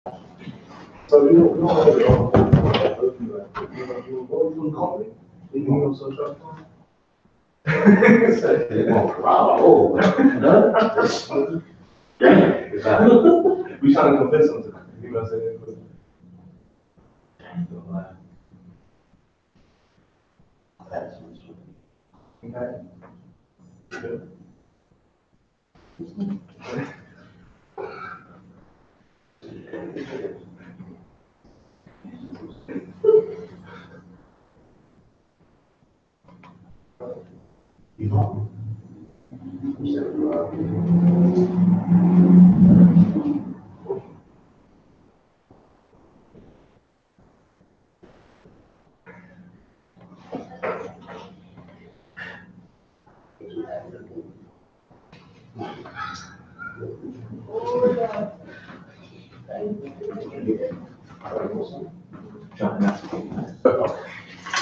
So you don't have to call me? You know, so trust we trying to convince them to, you know what I'm saying? Okay. Good.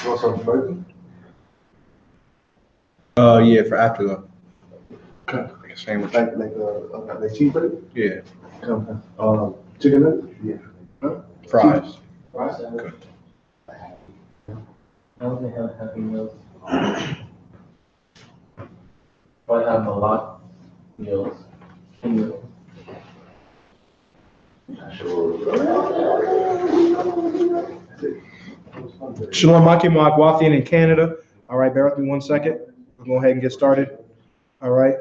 Want something further? Yeah, for after the Okay. sandwich. Like cheeseburger? Yeah. Chicken nuggets? Yeah. Huh? Fries. Fries? Good. I don't think I have Happy Meals. But I have a lot meals. Shalom, Maki Mark, Wathian in Canada. All right, bear with me 1 second. We'll go ahead and get started. All right.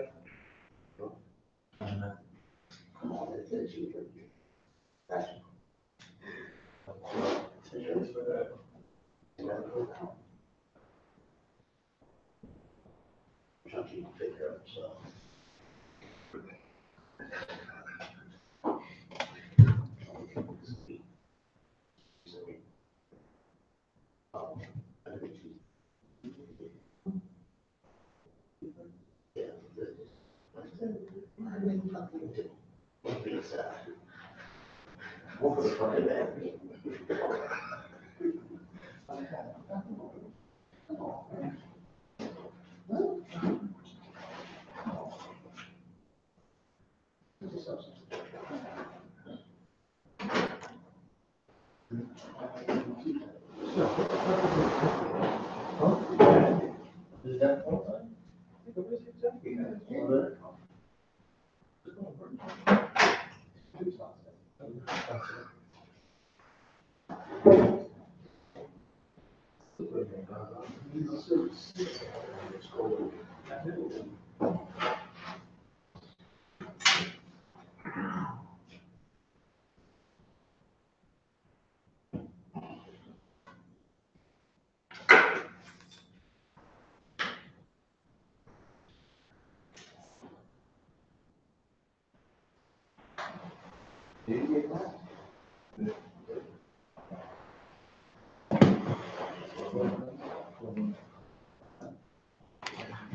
Is that full time?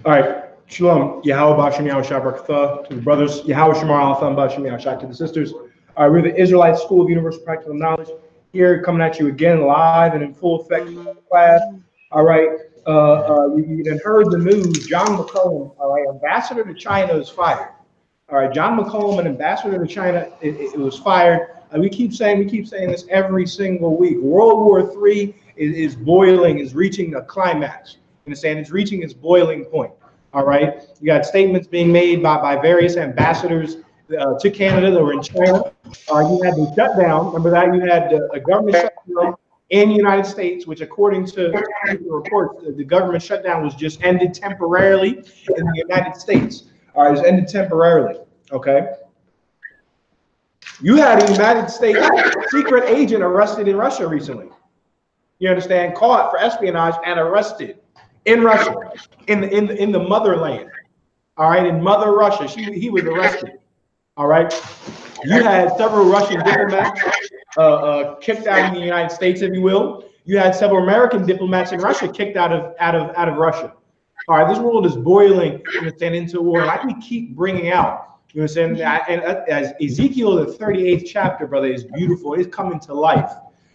All right. Shalom. Yahweh Bashim Yahweh Shabrakatha to the brothers. Yahweh Shamar Altham Bashim Yahweh Shak to the sisters. All right, we're the Israelite School of Universal Practical Knowledge. Here coming at you again live and in full effect class. All right. You done heard the news. John McCollum, all right, ambassador to China is fired. All right, John McCollum, an ambassador to China, it was fired. We keep saying this every single week. World War III is boiling, is reaching a climax. You understand? It's reaching its boiling point. All right. You got statements being made by various ambassadors to Canada that were in China. You had the shutdown. Remember that? You had a government shutdown in the United States, which according to the reports, the government shutdown was just ended temporarily in the United States. All right, it was ended temporarily. Okay. You had a United States secret agent arrested in Russia recently. You understand? Caught for espionage and arrested in Russia, in the motherland. All right, in Mother Russia, he was arrested. All right. You had several Russian diplomats kicked out in the United States, if you will. You had several American diplomats in Russia kicked out of Russia. All right, this world is boiling, you understand, into war. Like we keep bringing out, you understand, and as Ezekiel, the 38th chapter, brother, is beautiful. It's coming to life.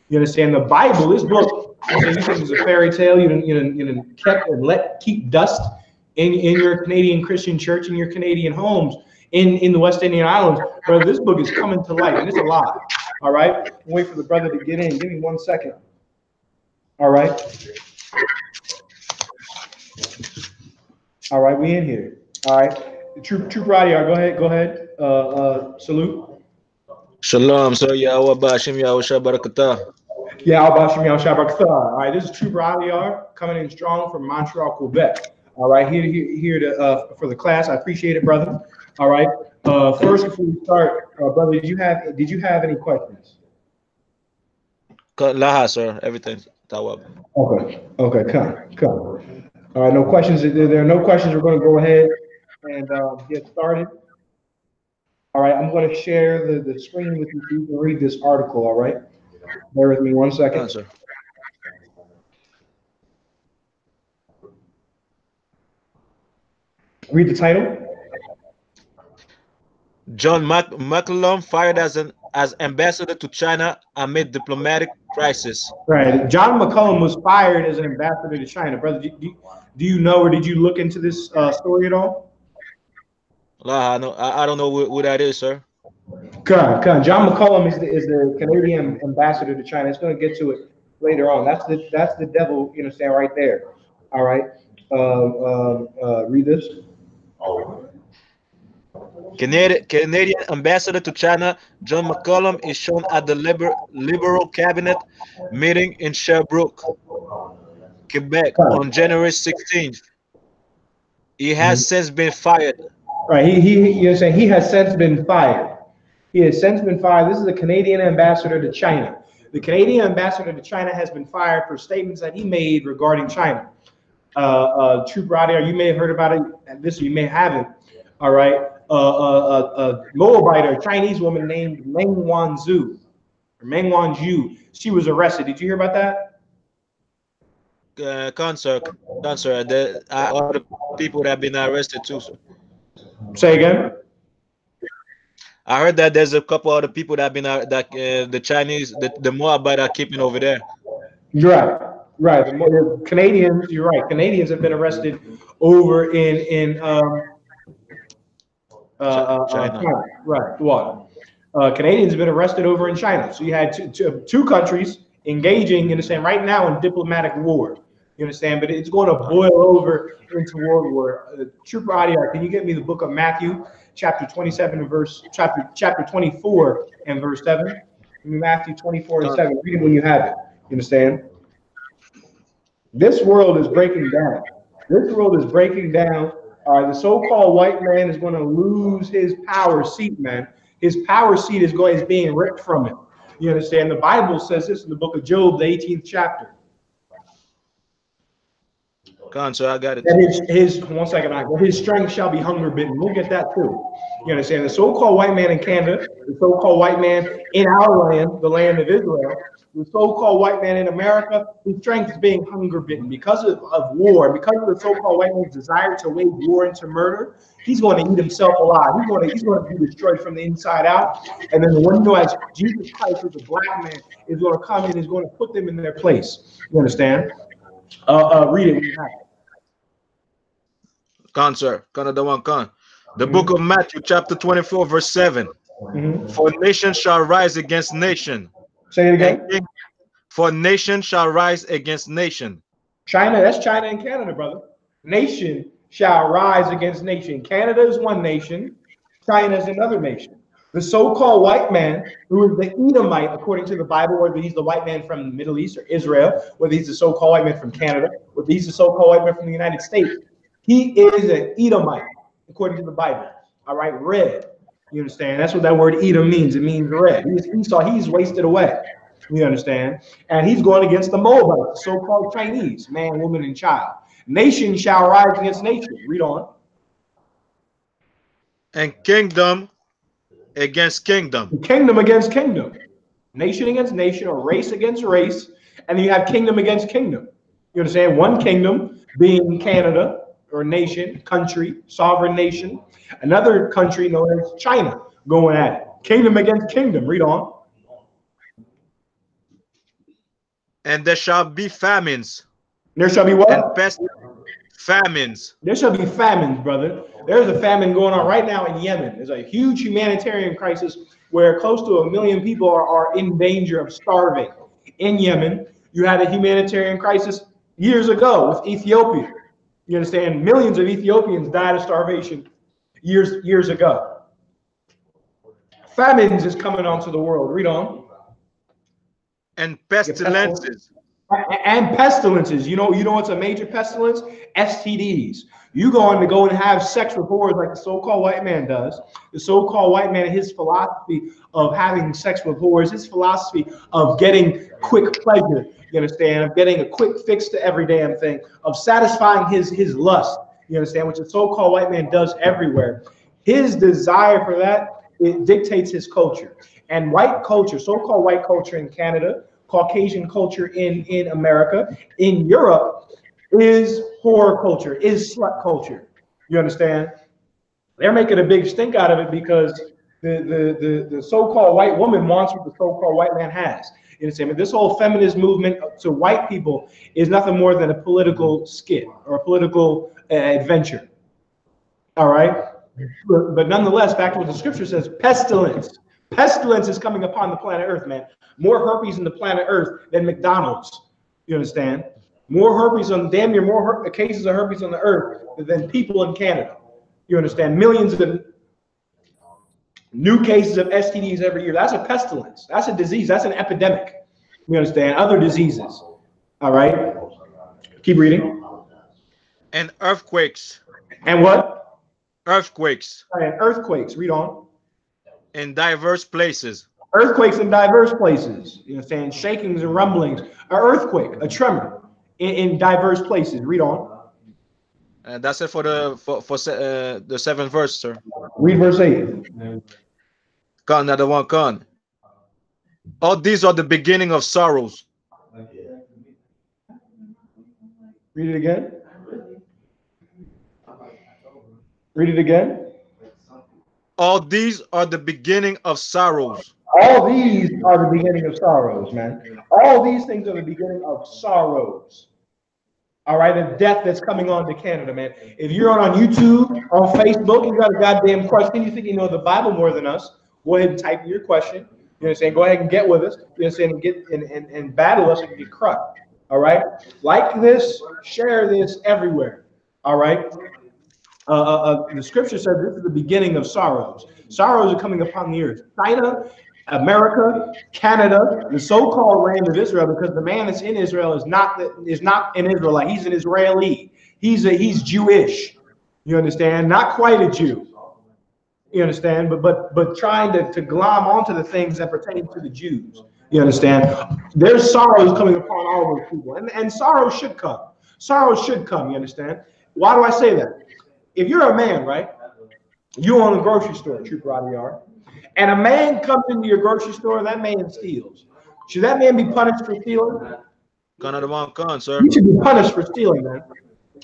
You understand? The Bible, this book, you think it's a fairy tale. You kept and keep dust in your Canadian Christian church, in your Canadian homes, in the West Indian Islands. Brother, this book is coming to life, and it's alive. All right. Wait for the brother to get in. Give me 1 second. All right. All right, we in here. All right. Troop Radio, go ahead. Go ahead. Salute. Shalom, sir. Yahweh Bashim, Yahweh Shabbarakatah. Yeah, all right, this is Troop Radio coming in strong from Montreal, Quebec. All right, here to for the class. I appreciate it, brother. All right. First, before we start, brother, did you have any questions? Laha, sir. Everything. Tawab. Okay, come. All right, no questions. There are no questions. We're going to go ahead and get started. All right, I'm going to share the screen with you so you can read this article. All right, bear with me 1 second. Answer. Read the title. John McCallum fired as ambassador to China amid diplomatic crisis. Right, John McCallum was fired as an ambassador to China. Brother, do you know, or did you look into this story at all? I don't know who that is, sir. Come. John McCallum is the Canadian ambassador to China. It's going to get to it later on. That's the devil, you understand, right there. All right. Read this. Canadian ambassador to China, John McCallum, is shown at the Liberal cabinet meeting in Sherbrooke, Quebec, on January 16th. He has since been fired. Right. You're saying he has since been fired. He has since been fired. This is the Canadian ambassador to China. The Canadian ambassador to China has been fired for statements that he made regarding China. Troop Radio, you may have heard about it. This you may haven't. All right. A Moabite, or Chinese woman named Meng Wanzhou. She was arrested. Did you hear about that? Concert. There are other people that have been arrested too. Sir. Say again. I heard that there's a couple other people that have been the Chinese, the Moabite are keeping over there. Right. The Canadians. You're right. Canadians have been arrested over in China. Right. What? Canadians have been arrested over in China. So you had two countries engaging, you understand, right now in diplomatic war. You understand? But it's going to boil over into world war. Troop Radio, can you get me the book of Matthew, chapter 27 and chapter 24 and verse 7? Matthew 24 and 7. Read it when you have it. You understand? This world is breaking down. All right, the so-called white man is going to lose his power seat, man. His power seat is being ripped from him. You understand? The Bible says this in the book of Job, the 18th chapter. So I got it. His 1 second, his strength shall be hunger bitten. We'll get that too. You understand? The so-called white man in Canada, the so-called white man in our land, the land of Israel, the so-called white man in America, his strength is being hunger bitten because of war, because of the so-called white man's desire to wage war into murder. He's going to eat himself alive. He's going to be destroyed from the inside out. And then the one who has Jesus Christ, who's a black man, is going to come in and is going to put them in their place. You understand? Read it when you have it. Sir. The book of Matthew, chapter 24, verse 7. For nation shall rise against nation. Say it again. For nation shall rise against nation. China, that's China and Canada, brother. Nation shall rise against nation. Canada is one nation. China is another nation. The so-called white man, who is the Edomite, according to the Bible, whether he's the white man from the Middle East or Israel, whether he's the so-called white man from Canada, whether he's the so-called white man from the United States, he is an Edomite, according to the Bible. All right, red. You understand? That's what that word Edom means. It means red. He's wasted away. You understand? And he's going against the Moabites, the so-called Chinese, man, woman, and child. Nation shall rise against nation. Read on. And kingdom against kingdom. Kingdom against kingdom. Nation against nation, or race against race. And then you have kingdom against kingdom. You understand? One kingdom being Canada, or nation, country, sovereign nation. Another country known as China going at it. Kingdom against kingdom. Read on. And there shall be famines. There shall be what? And famines. There shall be famines, brother. There's a famine going on right now in Yemen. There's a huge humanitarian crisis where close to 1 million people are in danger of starving. In Yemen, you had a humanitarian crisis years ago with Ethiopia. You understand? Millions of Ethiopians died of starvation years ago. Famines is coming onto the world. Read on. And pestilences. And pestilences. You know what's a major pestilence? STDs. You going to go and have sex with whores like the so-called white man does. The so-called white man, his philosophy of having sex with whores, his philosophy of getting quick pleasure, you understand, of getting a quick fix to every damn thing, of satisfying his lust, you understand, which the so-called white man does everywhere. His desire for that, it dictates his culture. And white culture, so-called white culture in Canada, Caucasian culture in America, in Europe, is whore culture, is slut culture. You understand? They're making a big stink out of it because the so-called white woman wants what the so-called white man has. You understand? But this whole feminist movement to white people is nothing more than a political skit or a political adventure. All right? But nonetheless, back to what the scripture says, pestilence. Pestilence is coming upon the planet Earth, man. More herpes in the planet Earth than McDonald's. You understand? More herpes on, damn near more cases of herpes on the earth than people in Canada. You understand? Millions of new cases of STDs every year. That's a pestilence. That's a disease. That's an epidemic. You understand? Other diseases. All right? Keep reading. And earthquakes. And what? Earthquakes. And earthquakes. Read on. In diverse places. Earthquakes in diverse places. You understand? Shakings and rumblings. An earthquake, a tremor. In diverse places. Read on. And that's it for the 7th verse, sir. Read verse 8. Con, another one, con. All these are the beginning of sorrows. Read it again. Read it again. All these are the beginning of sorrows. All these are the beginning of sorrows, man. All these things are the beginning of sorrows. All right, the death that's coming on to Canada, man. If you're on YouTube, on Facebook, you got a goddamn question, you think you know the Bible more than us, go ahead and type in your question. You understand? Go ahead and get with us. You understand? And get and battle us and get crushed. All right. Like this, share this everywhere. All right. The scripture says this is the beginning of sorrows. Sorrows are coming upon the earth. China, America, Canada, the so-called land of Israel, because the man that's in Israel is not an Israelite. He's an Israeli. He's Jewish. You understand? Not quite a Jew. You understand? But trying to glom onto the things that pertain to the Jews. You understand? There's sorrows coming upon all those people, and sorrow should come. Sorrow should come. You understand? Why do I say that? If you're a man, right? You own a grocery store, Trooper Adiyar, and a man comes into your grocery store, that man steals. Should that man be punished for stealing? Con, sir. He should be punished for stealing, man.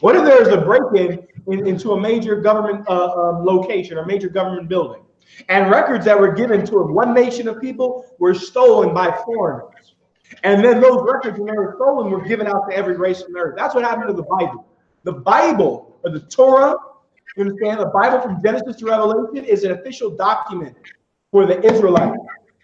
What if there's a break-in into a major government location or major government building, and records that were given to one nation of people were stolen by foreigners, and then those records, when they were stolen, were given out to every race on earth? That's what happened to the Bible. The Bible, or the Torah, you understand? The Bible from Genesis to Revelation is an official document for the Israelites,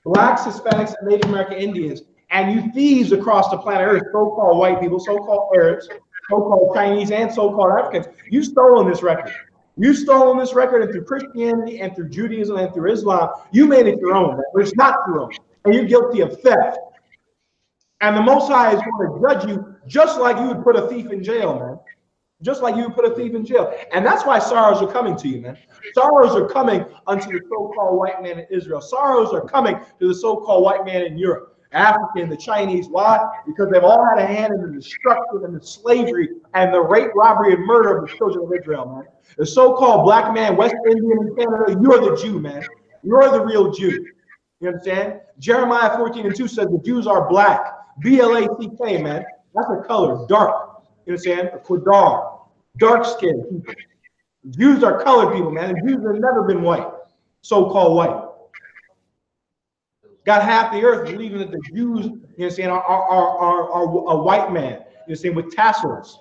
blacks, Hispanics, and Native American Indians, and you thieves across the planet Earth, so-called white people, so-called Arabs, so-called Chinese, and so-called Africans. You've stolen this record. You've stolen this record, and through Christianity and through Judaism and through Islam, you made it your own, but it's not your own, and you're guilty of theft. And the Most High is going to judge you just like you would put a thief in jail, man. Just like you would put a thief in jail. And that's why sorrows are coming to you, man. Sorrows are coming unto the so-called white man in Israel. Sorrows are coming to the so-called white man in Europe, African, the Chinese. Why? Because they've all had a hand in the destruction and the slavery and the rape, robbery, and murder of the children of Israel, man. The so-called black man, West Indian in Canada, you're the Jew, man. You're the real Jew. You understand? Jeremiah 14:2 says the Jews are black. B-L-A-C-K, man. That's a color, dark. You understand? Qadar, dark-skinned people. Jews are colored people, man. The Jews have never been white, so-called white. Got half the earth believing that the Jews, you understand, are a white man. You understand, with tassels,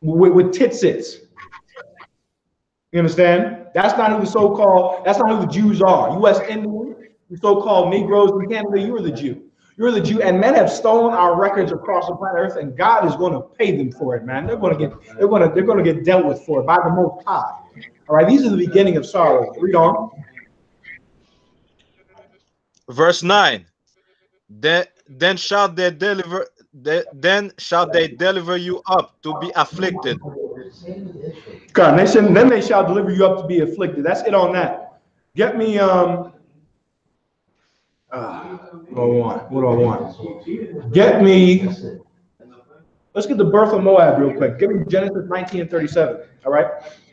with titsits. You understand? That's not who the so-called, that's not who the Jews are. U.S. Indians, the so-called Negroes in Canada, you're the Jew. You're the Jew, and men have stolen our records across the planet Earth, and God is going to pay them for it, man. They're going to get dealt with for it by the Most High. All right, these are the beginning of sorrow. Read on. Verse 9. Then shall they deliver you up to be afflicted. God, then they shall deliver you up to be afflicted. That's it on that. Get me what do I want? Get me, let's get the birth of Moab real quick. Give me Genesis 19 and 37. All right.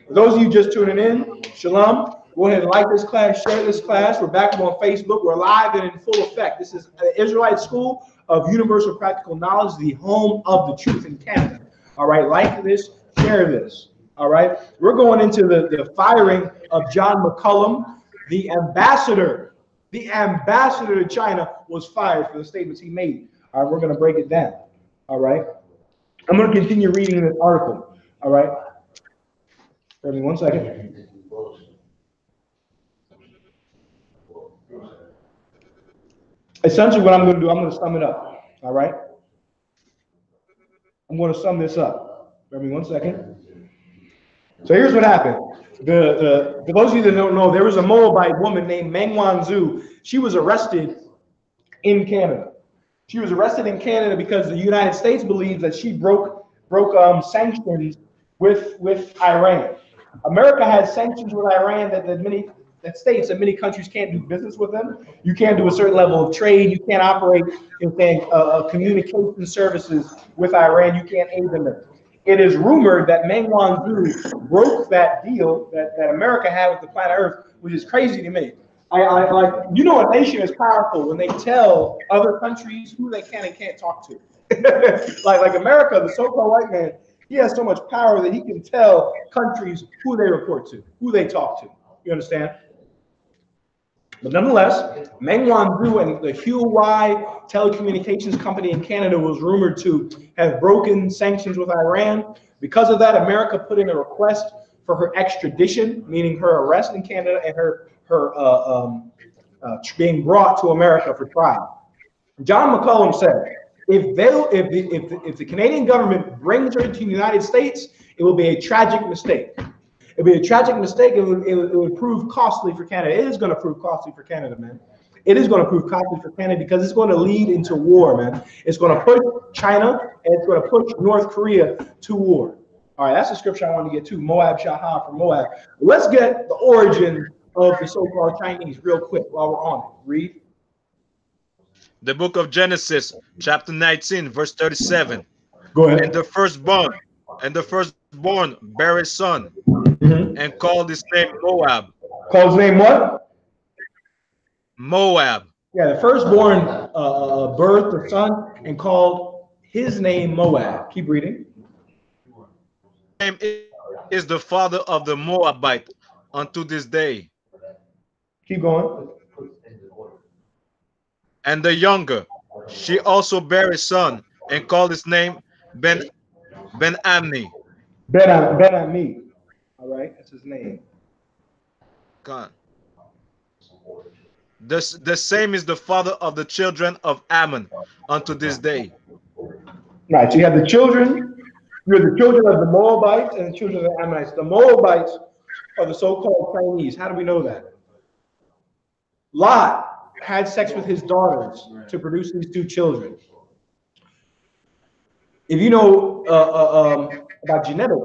For those of you just tuning in, shalom. Go ahead and like this class, share this class. We're back on Facebook. We're live and in full effect. This is the Israelite School of Universal Practical Knowledge, the home of the truth in Canada. All right, like this, share this. All right, we're going into the firing of John McCullum, the ambassador. The ambassador to China was fired for the statements he made. All right, we're going to break it down. All right, I'm going to continue reading this article. All right, give me 1 second. Essentially, what I'm going to do, I'm going to sum it up. All right, I'm going to sum this up. Give me 1 second. So here's what happened. For those of you that don't know, there was a Moabite woman named Meng Wanzhou. She was arrested in Canada. She was arrested in Canada because the United States believes that she broke sanctions with Iran. America has sanctions with Iran that states that many countries can't do business with them. You can't do a certain level of trade. You can't operate in communication services with Iran. You can't aid them there. It is rumored that Meng Wanzhou broke that deal that America had with the planet Earth, which is crazy to me. I like, you know, a nation is powerful when they tell other countries who they can and can't talk to. like America, the so-called white man, he has so much power that he can tell countries who they report to, who they talk to. You understand? But nonetheless, Meng Wanzhou and the Huawei telecommunications company in Canada was rumored to have broken sanctions with Iran. Because of that, America put in a request for her extradition, meaning her arrest in Canada and her being brought to America for trial. John McCullum said, if the Canadian government brings her to the United States, it will be a tragic mistake. It would be a tragic mistake. It would prove costly for Canada. It is going to prove costly for Canada, man. It is going to prove costly for Canada because it's going to lead into war, man. It's going to push China and it's going to push North Korea to war. All right, that's the scripture I want to get to. Moab Shahar from Moab. Let's get the origin of the so-called Chinese real quick while we're on it. Read. The book of Genesis, chapter 19, verse 37. Go ahead. And the firstborn bare a son, and called his name Moab. Called his name what? Moab. Yeah, the firstborn birthed a son and called his name Moab. Keep reading. Name is the father of the Moabite unto this day. Keep going. And the younger, she also bare a son and called his name Ben-Ammi. Ben-Ammi. All right, that's his name. God. The same is the father of the children of Ammon unto this day. Right, so you have the children. You're the children of the Moabites and the children of the Ammonites. The Moabites are the so-called Chinese. How do we know that? Lot had sex with his daughters to produce these two children. If you know about genetics,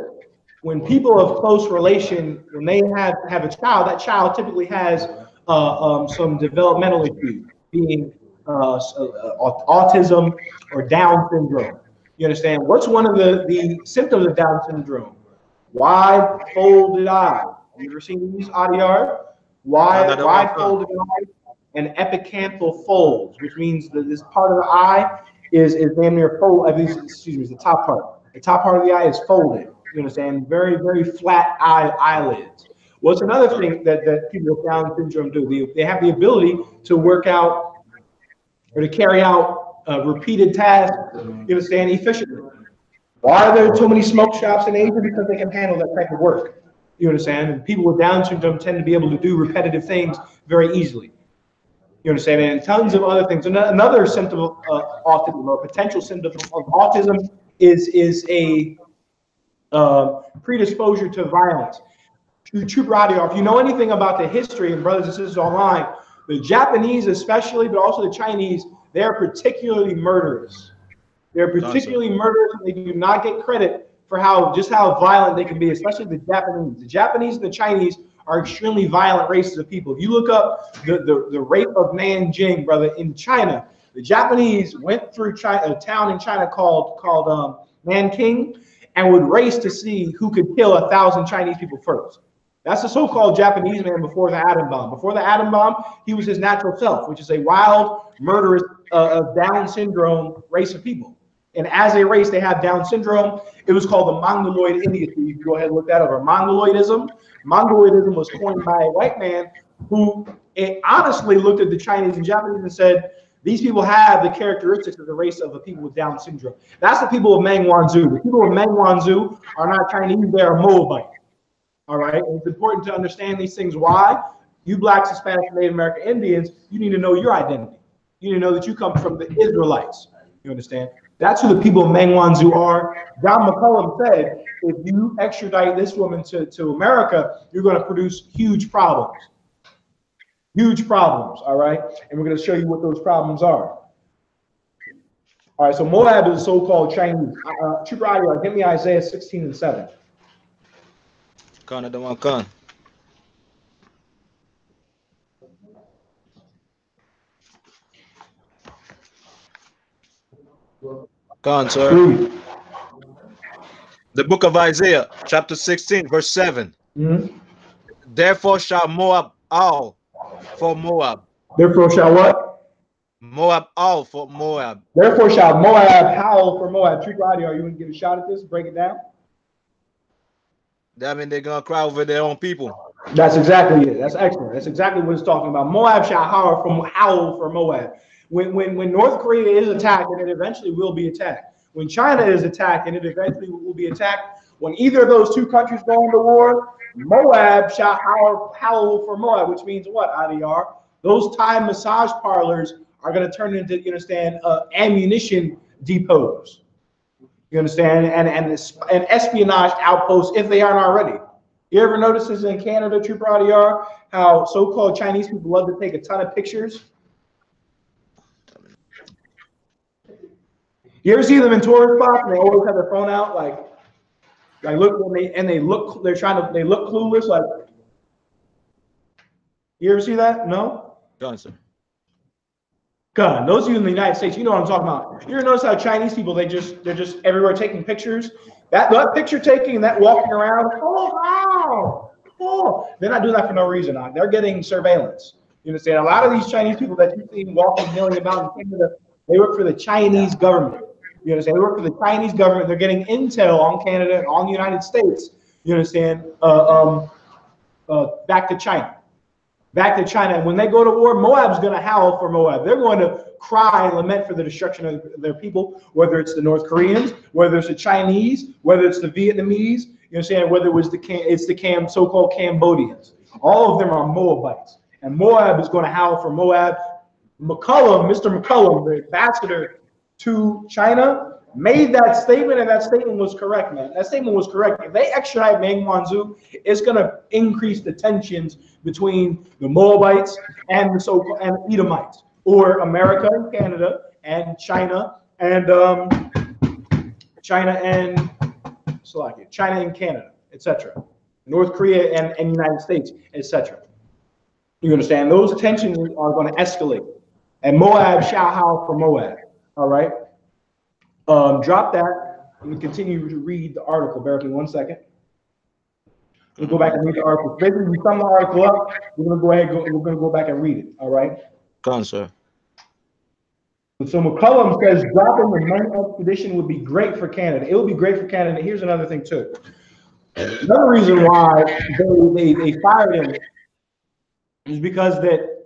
when people of close relation, when they have a child, that child typically has some developmental issues, being autism or Down syndrome. You understand? What's one of the symptoms of Down syndrome? Wide folded eye. You ever seen these ADR? Wide folded eye and epicanthal folds, which means that this part of the eye is damn near fold. Excuse me, the top part. The top part of the eye is folded. You understand? Very, very flat eyelids. What's another thing that people with Down syndrome do? They have the ability to work out or to carry out repeated tasks, you understand, efficiently. Why are there so many smoke shops in Asia? Because they can handle that type of work. You understand? And people with Down syndrome tend to be able to do repetitive things very easily. You understand? And tons of other things. Another symptom of autism, or potential symptom of autism, is a predisposure to violence. Trooper Audio, if you know anything about the history, and brothers and sisters online, the Japanese especially, but also the Chinese, they're particularly murderous. They're particularly murderous, and they do not get credit for how violent they can be, especially the Japanese. The Japanese and the Chinese are extremely violent races of people. If you look up the rape of Nanjing, brother, in China, the Japanese went through a town in China called Nanking, and would race to see who could kill 1,000 Chinese people first. That's the so-called Japanese man before the atom bomb. Before the atom bomb, he was his natural self, which is a wild, murderous, Down syndrome race of people. And as a race, they have Down syndrome. It was called the Mongoloid idiocy. You can go ahead and look that over. Mongoloidism. Mongoloidism was coined by a white man who honestly looked at the Chinese and Japanese and said, these people have the characteristics of the race of the people with Down syndrome. That's the people of Meng Wanzhou. The people of Meng Wanzhou are not Chinese, they are Moabite. All right, and it's important to understand these things. Why? You blacks, Hispanics, and Native American Indians, you need to know your identity. You need to know that you come from the Israelites. You understand? That's who the people of Meng Wanzhou are. John McCullum said, if you extradite this woman to America, you're going to produce huge problems. Huge problems, all right? And we're going to show you what those problems are. All right, so Moab is so-called Chinese. Trooper Audio, give me Isaiah 16:7. Con, con. Con, sir. The book of Isaiah, chapter 16, verse 7. Mm-hmm. Therefore shall Moab howl for Moab. Therefore shall what? Moab howl for Moab. Therefore shall Moab howl for Moab. Trooper Audio, are you going to give a shot at this? Break it down. That means they're going to cry over their own people. That's exactly it. That's excellent. That's exactly what it's talking about. Moab shall howl for Moab. When North Korea is attacked, and it eventually will be attacked. When China is attacked, and it eventually will be attacked. When either of those two countries go into war, Moab shall howl for Moab, which means what, Adiyar? Those Thai massage parlors are going to turn into, you understand, ammunition depots. You understand? And espionage outposts if they aren't already. You ever notice this in Canada, Trooper Adiyar, how so-called Chinese people love to take a ton of pictures? You ever see them in tourist spots and they always have their phone out, like look when they look clueless, like. You ever see that? No? Johnson. God, those of you in the United States, you know what I'm talking about. You ever notice how Chinese people, they're just everywhere taking pictures? That picture taking and that walking around, oh wow, oh, they're not doing that for no reason. They're getting surveillance. You understand? A lot of these Chinese people that you see walking, milling about in Canada, they work for the Chinese government. You understand? They work for the Chinese government. They're getting intel on Canada and on the United States. You understand? Back to China. Back to China. And when they go to war, Moab's going to howl for Moab. They're going to cry and lament for the destruction of their people, whether it's the North Koreans, whether it's the Chinese, whether it's the Vietnamese, you understand, whether it was the so-called Cambodians. All of them are Moabites. And Moab is going to howl for Moab. McCullum, Mr. McCullum, the ambassador to China, made that statement, and that statement was correct, man. That statement was correct. If they extradite Meng Wanzhou, it's going to increase the tensions between the Moabites and the so-called and Edomites, or America and Canada and China and China and Canada, etc. North Korea and United States, etc. You understand? Those tensions are going to escalate, and Moab shall howl for Moab. All right. Drop that and continue to read the article. Bear with me 1 second. We'll go back and read the article. Basically, we sum the article up. We're going to go ahead and we're going to go back and read it. All right. Go on, sir. So McCullum says dropping the Meng expedition would be great for Canada. It would be great for Canada. Here's another thing too. Another reason why they fired him is because that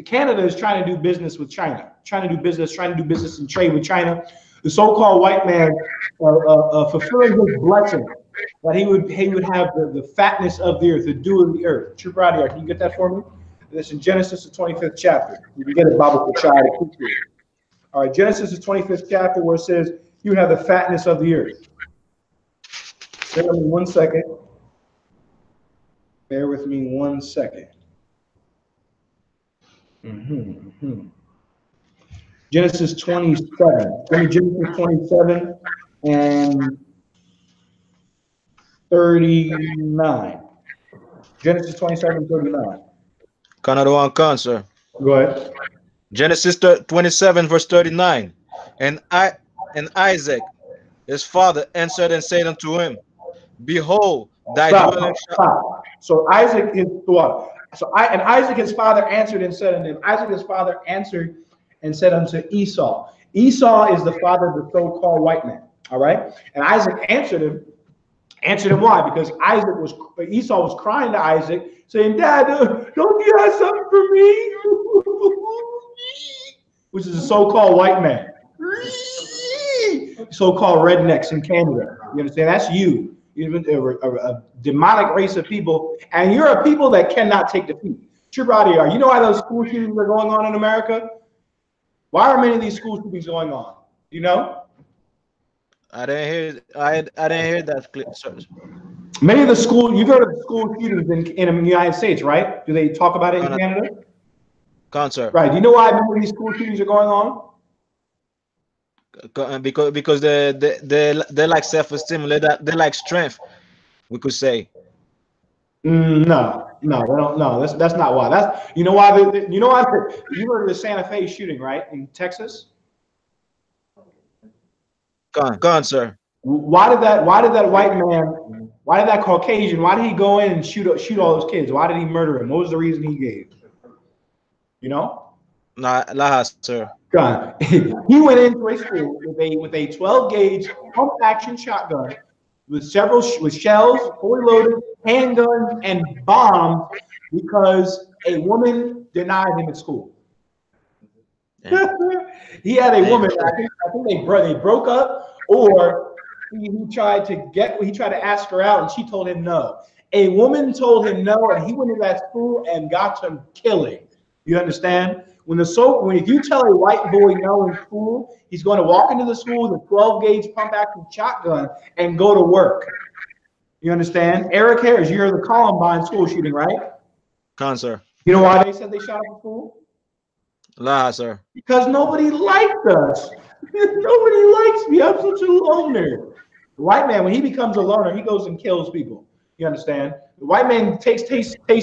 Canada is trying to do business with China, trying to do business and trade with China. The so-called white man fulfilling his blessing that he would have the fatness of the earth, the dew of the earth. True brother, can you get that for me? This in Genesis, the 25th chapter. You can get it, Bible for child. All right, Genesis, the 25th chapter, where it says, you have the fatness of the earth. Bear with me 1 second. Bear with me 1 second. Genesis 27. Genesis 27 and 39. Genesis 27, 39. Canada one cancer. Go ahead. Genesis 27, verse 39. And Isaac, his father, answered and said unto him, Behold, thy dwelling shall. Stop. So Isaac is what? And Isaac his father answered and said unto him. Isaac his father answered and said unto Esau. Esau is the father of the so-called white man. All right. And Isaac answered him. Answered him why? Because Esau was crying to Isaac, saying, Dad, don't you have something for me? Which is a so-called white man. So-called rednecks in Canada. You understand? That's you. You're a demonic race of people, and you're a people that cannot take defeat. True brother, you know why those school shootings are going on in America? Why are many of these school shootings going on? Do you know? I didn't hear that clip. Many of the you've heard of the school shootings in the United States, right? Do they talk about it in Canada? Concert. Right. Do you know why many of these school shootings are going on? Because they like self-esteem, they like strength, we could say. No, they don't. No, that's not why. That's you know why. You know why? You heard of the Santa Fe shooting, right, in Texas? Go on, sir. Why did that white man? Why did that Caucasian? Why did he go in and shoot all those kids? Why did he murder him? What was the reason he gave? You know? Nah, sir. God, he went into a school with a 12-gauge pump action shotgun with shells, fully loaded, handguns, and bombs because a woman denied him at school. He had a woman. I think they broke up, or he tried to ask her out, and she told him no. A woman told him no, and he went to that school and got some killing. You understand? If you tell a white boy no in school, he's going to walk into the school with a 12-gauge pump action shotgun and go to work. You understand? Eric Harris, you heard the Columbine school shooting, right? Sir. You know why they said they shot up the school? Sir. Because nobody liked us. Nobody likes me. I'm such a loner. The white man, when he becomes a loner, he goes and kills people. You understand? The white man tastes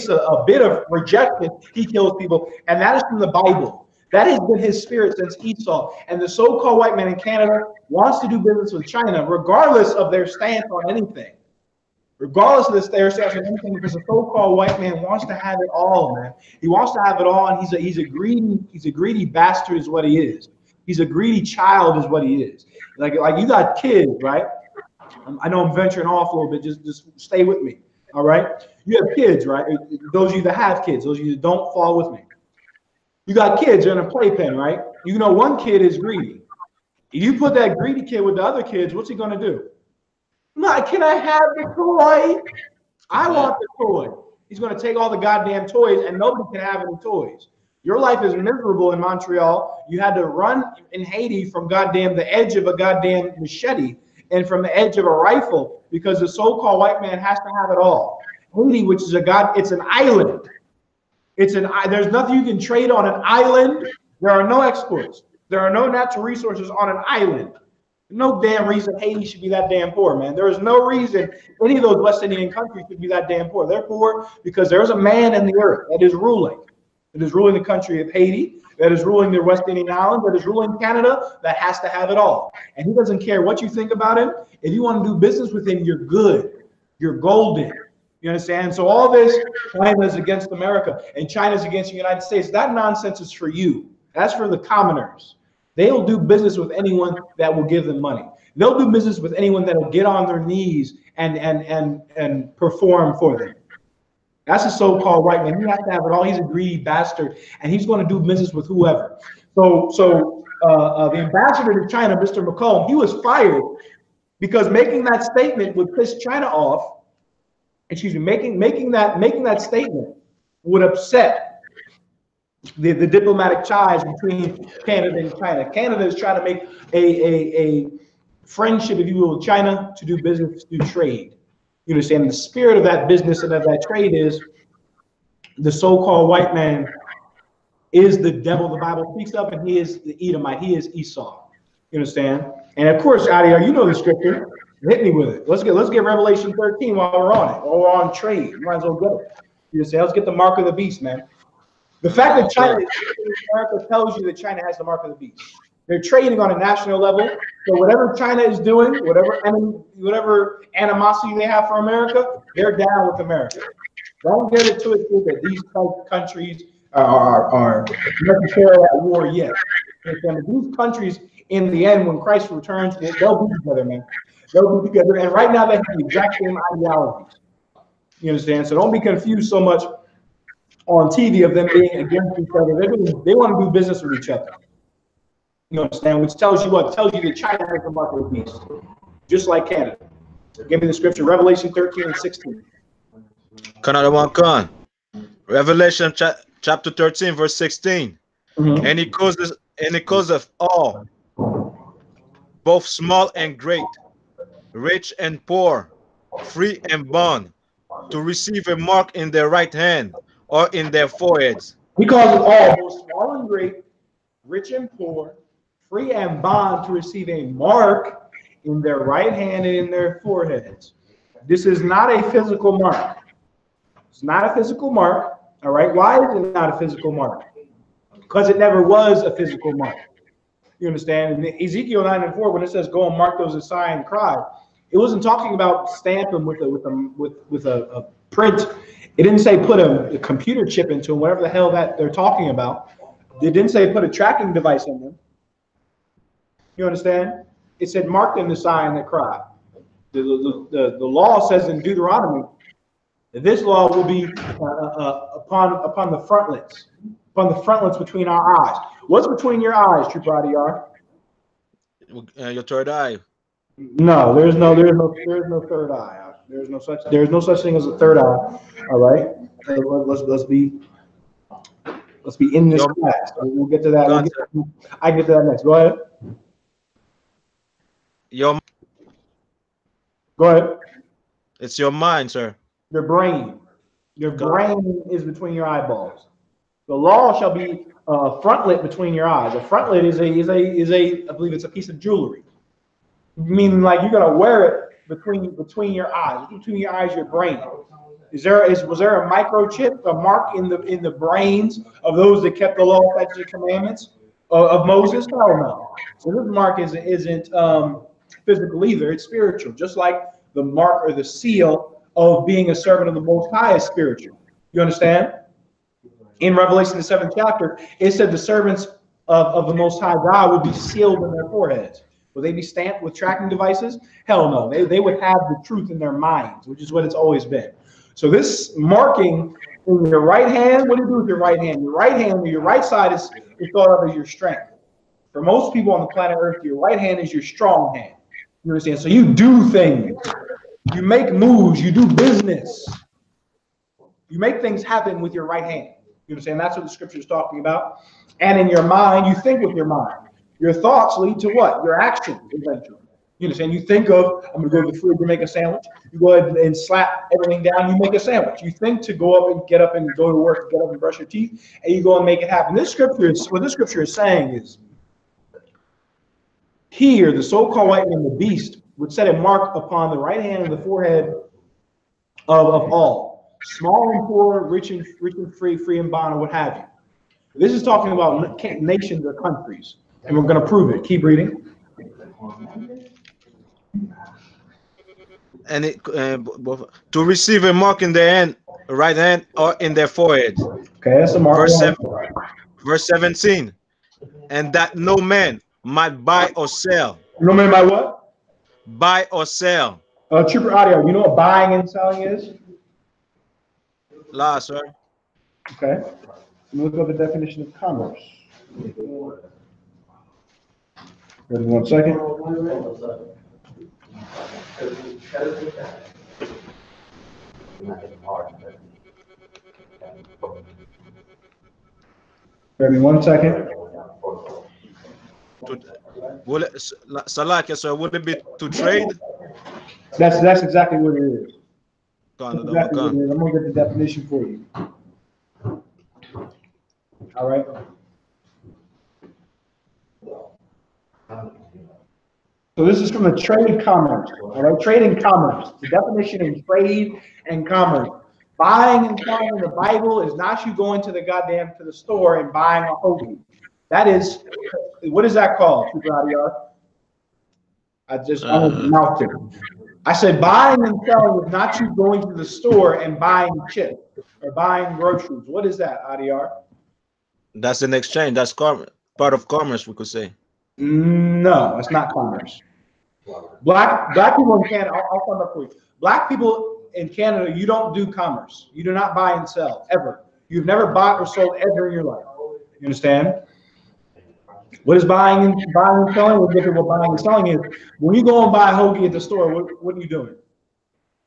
a bit of rejection. He kills people, and that is from the Bible. That has been his spirit since Esau. And the so-called white man in Canada wants to do business with China, regardless of their stance on anything. Regardless of their stance on anything, because the so-called white man wants to have it all, man. He wants to have it all, and he's a greedy bastard, is what he is. He's a greedy child, is what he is. Like you got kids, right? I know I'm venturing off a little bit. Just stay with me. All right. You have kids, right? Those of you that have kids, those of you that don't, fall with me. You got kids, they're in a playpen, right? You know, one kid is greedy. If you put that greedy kid with the other kids, what's he going to do? Can I have the toy? I want the toy. He's going to take all the goddamn toys, and nobody can have any toys. Your life is miserable in Montreal. You had to run in Haiti from the edge of a goddamn machete and from the edge of a rifle because the so-called white man has to have it all. Haiti, which is it's an island. There's nothing you can trade on an island. There are no exports. There are no natural resources on an island. No damn reason Haiti should be that damn poor, man. There is no reason any of those West Indian countries should be that damn poor. They're poor because there's a man in the earth that is ruling. That is ruling the country of Haiti, that is ruling the West Indian Islands, that is ruling Canada, that has to have it all. And he doesn't care what you think about him. If you want to do business with him, you're good. You're golden. You understand? So all this, China is against America, and China is against the United States. That nonsense is for you. That's for the commoners. They'll do business with anyone that will give them money. They'll do business with anyone that will get on their knees and perform for them. That's a so-called white man. He has to have it all. He's a greedy bastard, and he's going to do business with whoever. So the ambassador to China, Mr. McCollum, he was fired Because making that statement would piss China off. Excuse me, making that statement would upset the diplomatic ties between Canada and China. Canada is trying to make a friendship, if you will, with China to do business, to do trade. You understand? The spirit of that business and of that trade is the so-called white man is the devil the Bible speaks of, and he is the Edomite. He is Esau. You understand? And of course, Adia, you know the scripture. Hit me with it. Let's get Revelation 13 while we're on it. While we're on trade, you might as well get it. You understand? Let's get the mark of the beast, man. The fact that China is in America tells you that China has the mark of the beast. They're trading on a national level. So whatever China is doing, whatever animosity they have for America, they're down with America. Don't get it twisted that these countries are necessarily at war yet. These countries, in the end, when Christ returns, they'll be together, man. They'll be together. And right now, they have the exact same ideologies. You understand? So don't be confused so much on TV of them being against each other. They want to do business with each other. You understand? Which tells you what? Tells you that China has the mark of the beast, just like Canada. Give me the scripture, Revelation 13 and 16. Canada one con. Revelation chapter 13, verse 16. Mm-hmm. And it causeth all, both small and great, rich and poor, free and bond, to receive a mark in their right hand or in their foreheads. He calls it all, both small and great, rich and poor, free and bond, to receive a mark in their right hand and in their foreheads. This is not a physical mark. It's not a physical mark. All right. Why is it not a physical mark? Because it never was a physical mark. You understand? In Ezekiel 9 and 4, when it says go and mark those a sign and cry, it wasn't talking about stamp them with a print. It didn't say put a computer chip into them, whatever the hell that they're talking about. It didn't say put a tracking device in them. You understand? It said mark them the sign that cry. The law says in Deuteronomy that this law will be upon the frontlets. Upon the frontlets between our eyes. What's between your eyes, True Adiyar? Your third eye. No, there's no third eye. There's no such thing as a third eye. All right. Let's be in this class. We'll get to that. I can get to that next. Go ahead. Go ahead. It's your mind, sir. Your brain. Your brain is between your eyeballs. The law shall be a frontlet between your eyes. A frontlet is a I believe it's a piece of jewelry. Meaning like you're gonna wear it between your eyes. Between your eyes, your brain. Was there a microchip, a mark in the brains of those that kept the law, statutes, and commandments of Moses? Hell no. So this mark isn't physical either. It's spiritual. Just like the mark or the seal of being a servant of the Most High is spiritual. You understand? In Revelation, the 7th chapter, it said the servants of the Most High God would be sealed in their foreheads. Will they be stamped with tracking devices? Hell no. They would have the truth in their minds, which is what it's always been. So this marking in your right hand, what do you do with your right hand? Your right hand, or your right side is thought of as your strength. For most people on the planet Earth, your right hand is your strong hand. You understand? So you do things. You make moves. You do business. You make things happen with your right hand. You understand? That's what the scripture is talking about. And in your mind, you think with your mind. Your thoughts lead to what? Your actions eventually. You understand? You think of, I'm going to go to the fridge and make a sandwich. You go ahead and slap everything down. You make a sandwich. You think to go up and get up and go to work, get up and brush your teeth, and you go and make it happen. What this scripture is saying is, here, the so-called white man, the beast, would set a mark upon the right hand and the forehead of all. Small and poor, rich and free, free and bond, or what have you. This is talking about nations or countries. And we're going to prove it. Keep reading. And to receive a mark in their hand, right hand, or in their forehead. Okay, that's a mark. Verse 17. And that no man might buy or sell. No man might what? Buy or sell. Trooper Audio, you know what buying and selling is? La, sir. Okay. Look up the definition of commerce. Ready 1 second. Give me 1 second. Will it, Salakia, sir, would it be to trade? That's exactly what it is. Gone, That's exactly what it is. I'm gonna get the definition for you. All right. So this is from the trade commerce. All right, trade and commerce. The definition in trade and commerce. Buying and selling in the Bible is not you going to the store and buying a hoagie. That is, what is that called? I mouthed it. I said buying and selling is not you going to the store and buying chips or buying groceries. What is that, Adiyar? That's an exchange. That's part of commerce, we could say. No, it's not commerce. Black people in Canada, I'll sum up for you. Black people in Canada, you don't do commerce. You do not buy and sell, ever. You've never bought or sold ever in your life. You understand? What is buying and selling? What's different what buying and selling is? When you go and buy a hoagie at the store, what are you doing?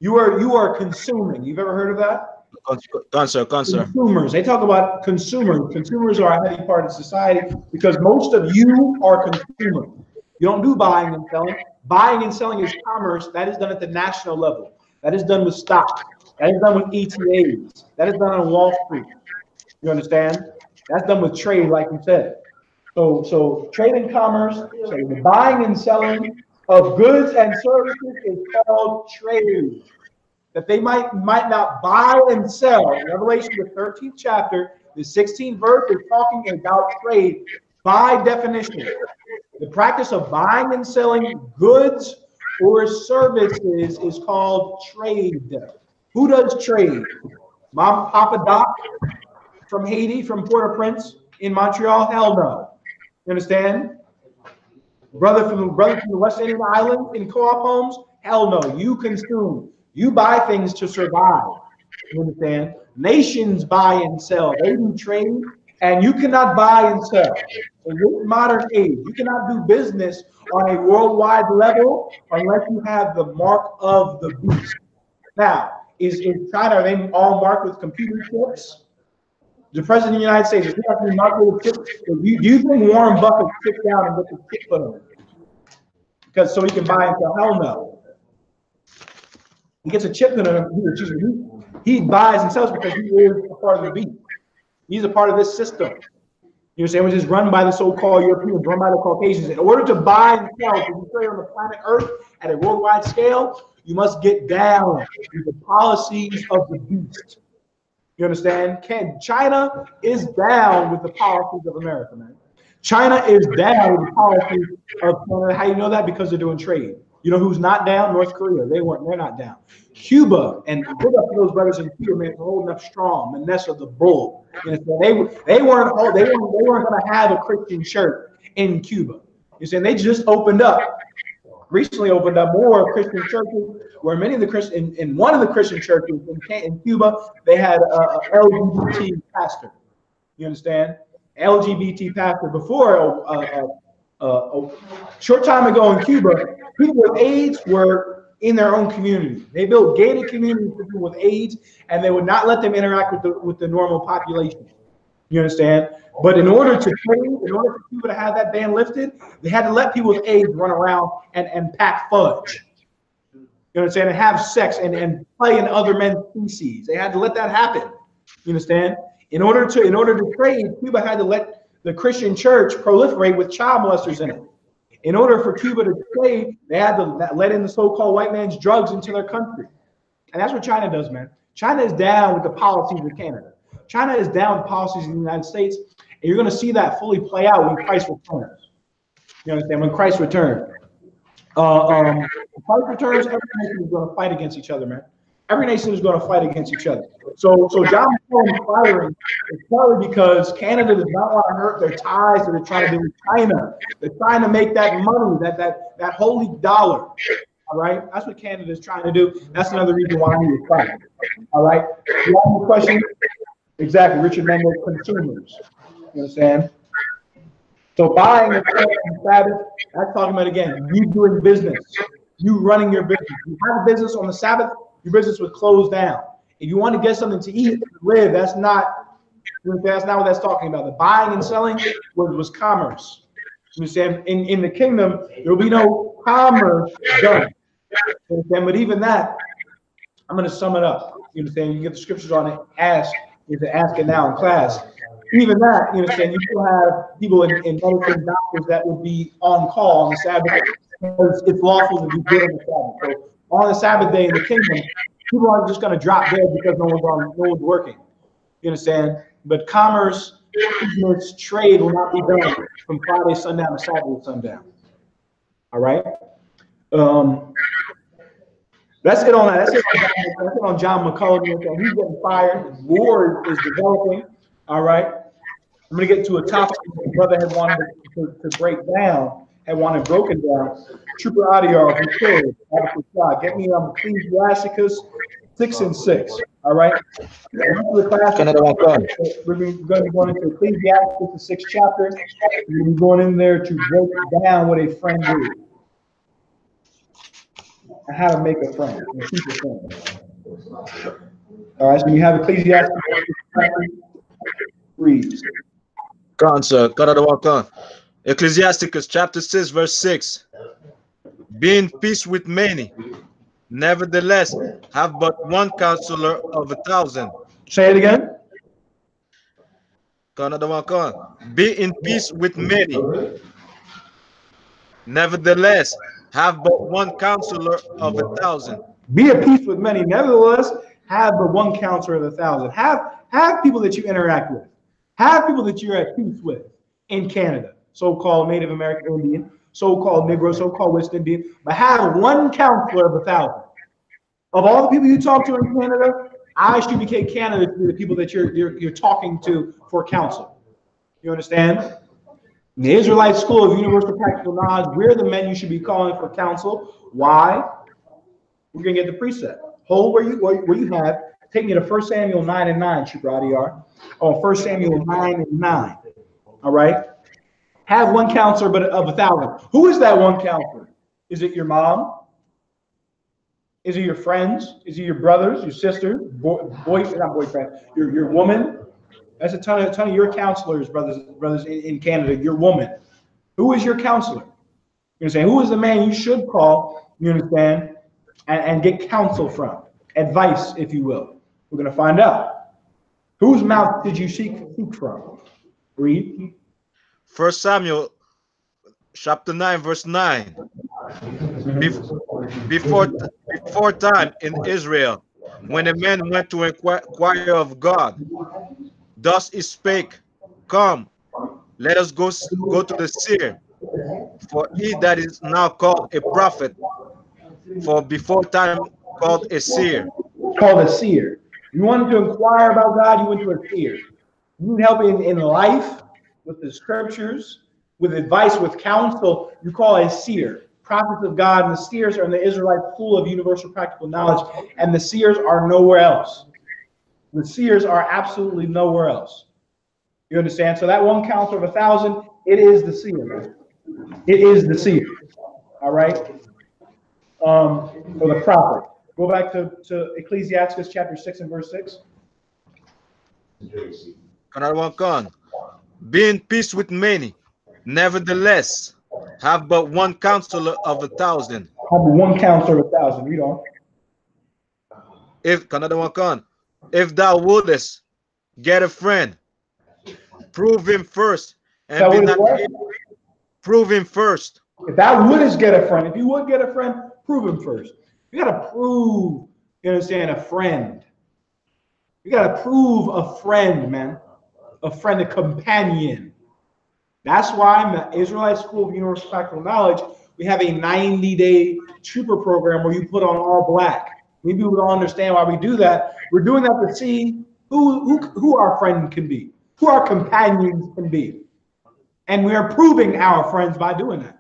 You are consuming. You've ever heard of that? Consumers. They talk about consumers. Consumers are a heavy part of society because most of you are consumers. You don't do buying and selling. Buying and selling is commerce. That is done at the national level. That is done with stock. That is done with ETAs. That is done on Wall Street. You understand? That's done with trade, like you said. So trade and commerce, so the buying and selling of goods and services is called trade. That they might not buy and sell. In Revelation, the 13th chapter, the 16th verse is talking about trade by definition. The practice of buying and selling goods or services is called trade. Who does trade? Mom, Papa Doc from Haiti, from Port-au-Prince in Montreal? Hell no. You understand? Brother from the West Indian Island in co-op homes? Hell no. You consume. You buy things to survive. You understand? Nations buy and sell. They do trade, and you cannot buy and sell. In this modern age, you cannot do business on a worldwide level unless you have the mark of the beast. Now, is China, are they all marked with computer chips? The president of the United States, is he have to be marked with chips? Do you think Warren Buffett sits down and gets a chip put on it? Because so he can buy and sell? Hell no. He gets a chip put on him. He buys and sells because he is a part of the beast. He's a part of this system. You understand? Which is run by the so-called Europeans, run by the Caucasians. In order to buy and sell, to be trade on the planet Earth at a worldwide scale, you must get down with the policies of the beast. You understand? China is down with the policies of America, man. China is down with the policies of Canada. How you know that? Because they're doing trade. You know who's not down? North Korea. They're not down. Cuba, and big up to those brothers in Cuba, man, for holding up strong. Manessa the Bull. You know, they weren't going to have a Christian church in Cuba. You see, they just recently opened up more Christian churches, where many of the Christian in one of the Christian churches in Cuba, they had a LGBT pastor. You understand? LGBT pastor. Before a short time ago in Cuba, people with AIDS were in their own community. They built gated communities for people with AIDS, and they would not let them interact with the normal population. You understand? But in order to trade, in order for Cuba to have that ban lifted, they had to let people with AIDS run around and pack fudge. You understand? And have sex and play in other men's feces. They had to let that happen. You understand? In order to trade, Cuba had to let the Christian church proliferate with child molesters in it. In order for Cuba to trade, they had to let in the so-called white man's drugs into their country. And that's what China does, man. China is down with the policies of Canada. China is down with policies in the United States, and you're going to see that fully play out when Christ returns. You understand? When Christ returns. When Christ returns, every nation is going to fight against each other, man. Every nation is going to fight against each other. So John McClellan's firing is probably because Canada does not want to hurt their ties that they're trying to do with China. They're trying to make that money, that holy dollar. All right, that's what Canada is trying to do. That's another reason why he is fighting. All right, you have a question? Exactly, Richard Mendel, consumers. You understand? So buying and selling on Sabbath, that's talking about, again, you doing business. you running your business. If you have a business on the Sabbath, your business would close down. If you want to get something to eat, to live, that's not what that's talking about. The buying and selling was commerce. You understand? In the kingdom, there will be no commerce done. You understand? But even that, I'm going to sum it up. You understand? You get the scriptures on it. You can ask it now in class. Even that, you understand? You still have people in medicine, doctors that would be on call on the Sabbath because it's lawful to do good on the Sabbath. So on the Sabbath day in the kingdom, people aren't just going to drop dead because no one's working. You understand? But commerce, business, trade will not be done from Friday sundown to Saturday sundown. All right. That's it on that. That's it on John McCullough. He's getting fired. War is developing. All right. I'm going to get to a topic that my brother had wanted to break down, had wanted broken down. Trooper Adiar, if you could, get me Ecclesiasticus 6 and 6. All right. We're going to be going into Ecclesiasticus, the 6th chapter. We're going to be going in there to break down what a friend is. And how to make a friend and keep a friend. All right, so you have Ecclesiastes 3. Ecclesiasticus chapter 6, verse 6. Be in peace with many, nevertheless, have but one counselor of 1,000. Say it again. Be in peace with many, nevertheless, have but one counselor of 1,000. Be at peace with many, nevertheless, have but one counselor of 1,000. Have people that you interact with. Have people that you're at peace with in Canada, so-called Native American Indian, so-called Negro, so-called West Indian, but have one counselor of 1,000. Of all the people you talk to in Canada, I should indicate Canada to be the people that you're talking to for counsel. You understand? In the Israelite School of Universal Practical Knowledge, we're the men you should be calling for counsel. Why? We're going to get the precept. Hold where you have. Take me to 1 Samuel 9 and 9, Shibradiar. Oh, 1 Samuel 9 and 9. All right? Have one counselor but of 1,000. Who is that one counselor? Is it your mom? Is it your friends? Is it your brothers, your sisters, not boyfriend, your woman? That's a ton of your counselors, brothers in Canada. Your woman. Who is your counselor? You understand? Who is the man you should call? You understand? And get counsel from, advice, if you will. We're going to find out. Whose mouth did you seek from? Read. 1 Samuel chapter 9, verse 9. Before time in Israel, when a man went to inquire of God, thus he spake, Come, let us go to the seer, for he that is now called a prophet, for before time called a seer. Called a seer. You wanted to inquire about God, you went to a seer. You need help in life, with the scriptures, with advice, with counsel, you call a seer. Prophets of God and the seers are in the Israelite School of Universal Practical Knowledge, and the seers are nowhere else. The seers are absolutely nowhere else. You understand? So that one counselor of 1,000, it is the seer, man. It is the seer. All right? Or the prophet. Go back to Ecclesiastes chapter 6 and verse 6. Be in peace with many, nevertheless, have but one counselor of 1,000. Have one counselor of 1,000. Read on. If thou wouldest get a friend, prove him first, and be not prove him first. If thou wouldest get a friend, if you would get a friend, prove him first. You got to prove, you understand, a friend. You got to prove a friend, man. A friend, a companion. That's why in the Israelite School of Universal Practical Knowledge, we have a 90-day trooper program where you put on all black. Maybe people don't understand why we do that. We're doing that to see who our friend can be, who our companions can be. And we are proving our friends by doing that.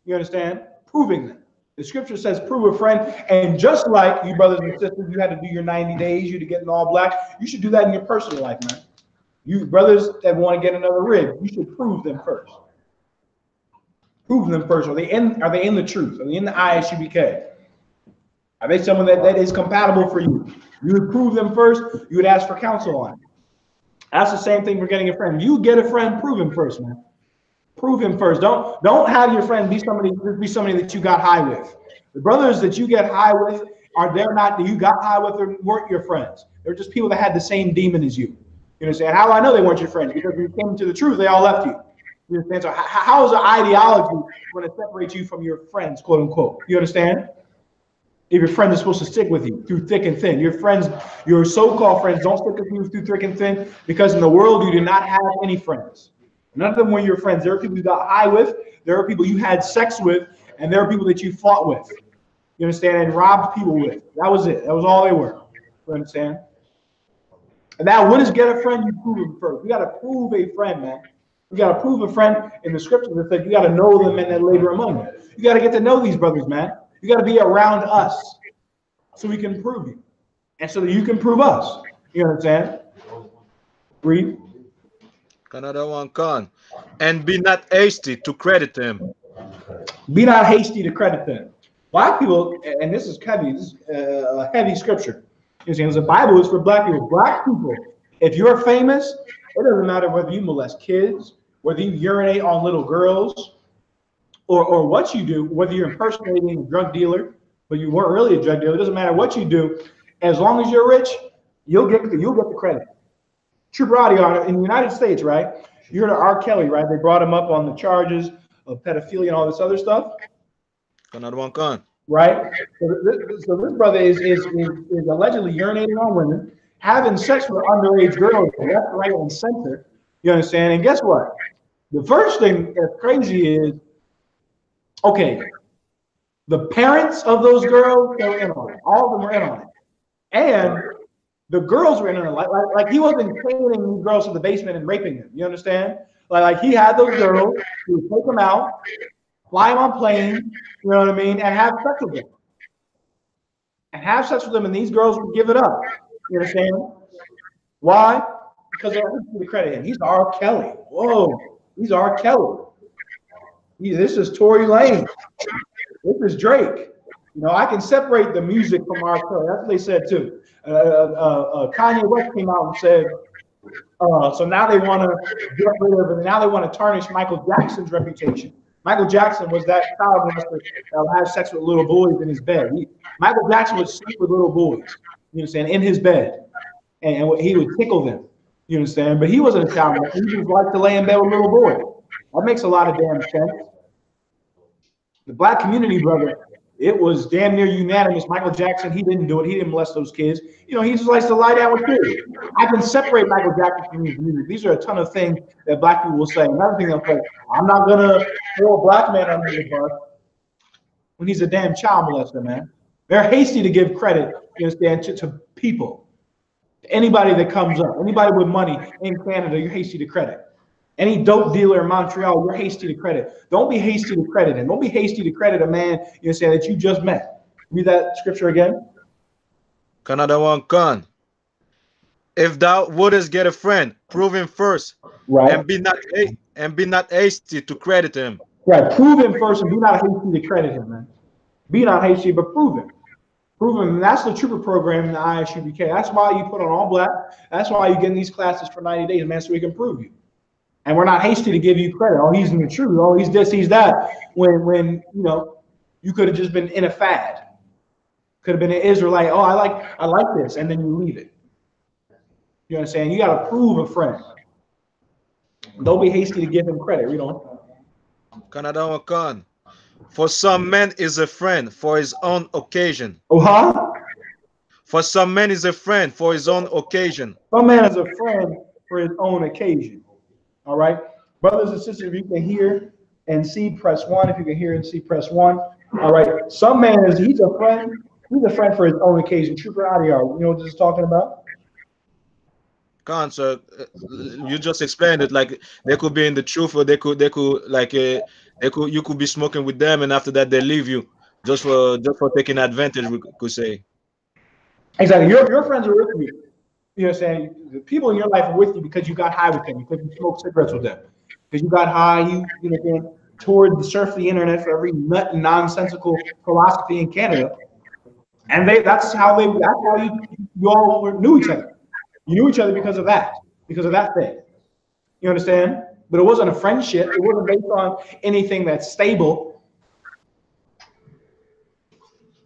You understand? Proving them. The scripture says, prove a friend. And just like you brothers and sisters, you had to do your 90 days, you to get in all black. You should do that in your personal life, man. You brothers that want to get another rig, you should prove them first. Prove them first. Are they in the truth? Are they in the ISUBK? Are they someone that is compatible for you? You would prove them first. You would ask for counsel on it. That's the same thing for getting a friend. You get a friend, prove him first, man. Prove him first. Don't have your friend be somebody that you got high with. The brothers that you get high with they're not that you got high with or weren't your friends. They're just people that had the same demon as you. You understand? How do I know they weren't your friends? Because when you came to the truth, they all left you. You understand? So how is the ideology going to separate you from your friends, quote unquote? You understand? If your friend is supposed to stick with you through thick and thin, your friends, your so-called friends, don't stick with you through thick and thin, because in the world you do not have any friends. None of them were your friends. There are people you got high with, there are people you had sex with, and there are people that you fought with. You understand? And robbed people with. That was it. That was all they were. You understand? And now, what is get a friend? You prove them first. You got to prove a friend, man. You got to prove a friend in the scripture that says you got to know them and then labor among them. You got to get to know these brothers, man. You got to be around us so we can prove you, and so that you can prove us. You understand? Read. Another one, con. And be not hasty to credit them. Be not hasty to credit them. Black people, and this is heavy. This is a heavy scripture. You know, the Bible is for black people. Black people, if you're famous, it doesn't matter whether you molest kids, whether you urinate on little girls, or what you do, whether you're impersonating a drug dealer, but you weren't really a drug dealer. It doesn't matter what you do. As long as you're rich, you'll get the credit. True audio in the United States, right? You heard of R. Kelly, right? They brought him up on the charges of pedophilia and all this other stuff. Another one, con. Right? So this brother is allegedly urinating on women, having sex with underage girls left, right, and center. You understand? And guess what? The first thing that's crazy is, okay, the parents of those girls, they were in on it. All of them were in on it. And the girls were in on it. Like he wasn't training these girls to the basement and raping them. You understand? Like he had those girls, he would take them out, fly them on planes, you know what I mean, and have sex with them. And have sex with them, and these girls would give it up. You understand? Why? Because they're to credit him. He's R. Kelly. Whoa, he's R. Kelly. This is Tory Lanez. This is Drake. You know, I can separate the music from R. Kelly. That's what they said too. Kanye West came out and said, so now they want to get rid of it. Now they want to tarnish Michael Jackson's reputation. Michael Jackson was that child molester that had sex with little boys in his bed. Michael Jackson would sleep with little boys, you understand, in his bed, and he would tickle them, you understand. But he wasn't a child molester. He just liked to lay in bed with little boys. That makes a lot of damn sense. The black community, brother, it was damn near unanimous. Michael Jackson, he didn't do it. He didn't molest those kids. You know, he just likes to lie down with kids. I can separate Michael Jackson from his music. These are a ton of things that black people will say. Another thing they'll say, I'm not going to throw a black man under the bus when he's a damn child molester, man. They're hasty to give credit, you understand, to people. Anybody that comes up, anybody with money in Canada, you're hasty to credit. Any dope dealer in Montreal, you're hasty to credit. Don't be hasty to credit him. Don't be hasty to credit a man, you understand, that you just met. Read that scripture again. Another one, con. If thou wouldest get a friend, prove him first, right, and be not hasty to credit him. Right, prove him first, and be not hasty to credit him, man. Be not hasty, but prove him. Prove him. And that's the trooper program in the ISUBK. That's why you put on all black. That's why you get in these classes for 90 days, man, so we can prove you. And we're not hasty to give you credit. Oh, he's in the truth. Oh, he's this, he's that. When you know, you could have just been in a fad. Could have been an Israelite. Oh, I like this, and then you leave it. You understand? You got to prove a friend. Don't be hasty to give him credit. Read on. Another one, con. For some men is a friend for his own occasion. Oh, huh? For some men is a friend for his own occasion. Some man is a friend for his own occasion. All right, brothers and sisters, if you can hear and see, press 1. If you can hear and see, press 1. All right, some man he's a friend. He's a friend for his own occasion. Trooper audio. You know what this is talking about? Con, so you just explained it. Like they could be in the truth, or they could like you could be smoking with them, and after that they leave you just for taking advantage. We could say. Exactly. Your friends are with you. You know what I'm saying? The people in your life are with you because you got high with them, because you smoked cigarettes with them, because you got high, you know, toured the surf the internet for every nut and nonsensical philosophy in Canada. And that's how you all knew each other. You knew each other because of that thing. You understand? But it wasn't a friendship. It wasn't based on anything that's stable.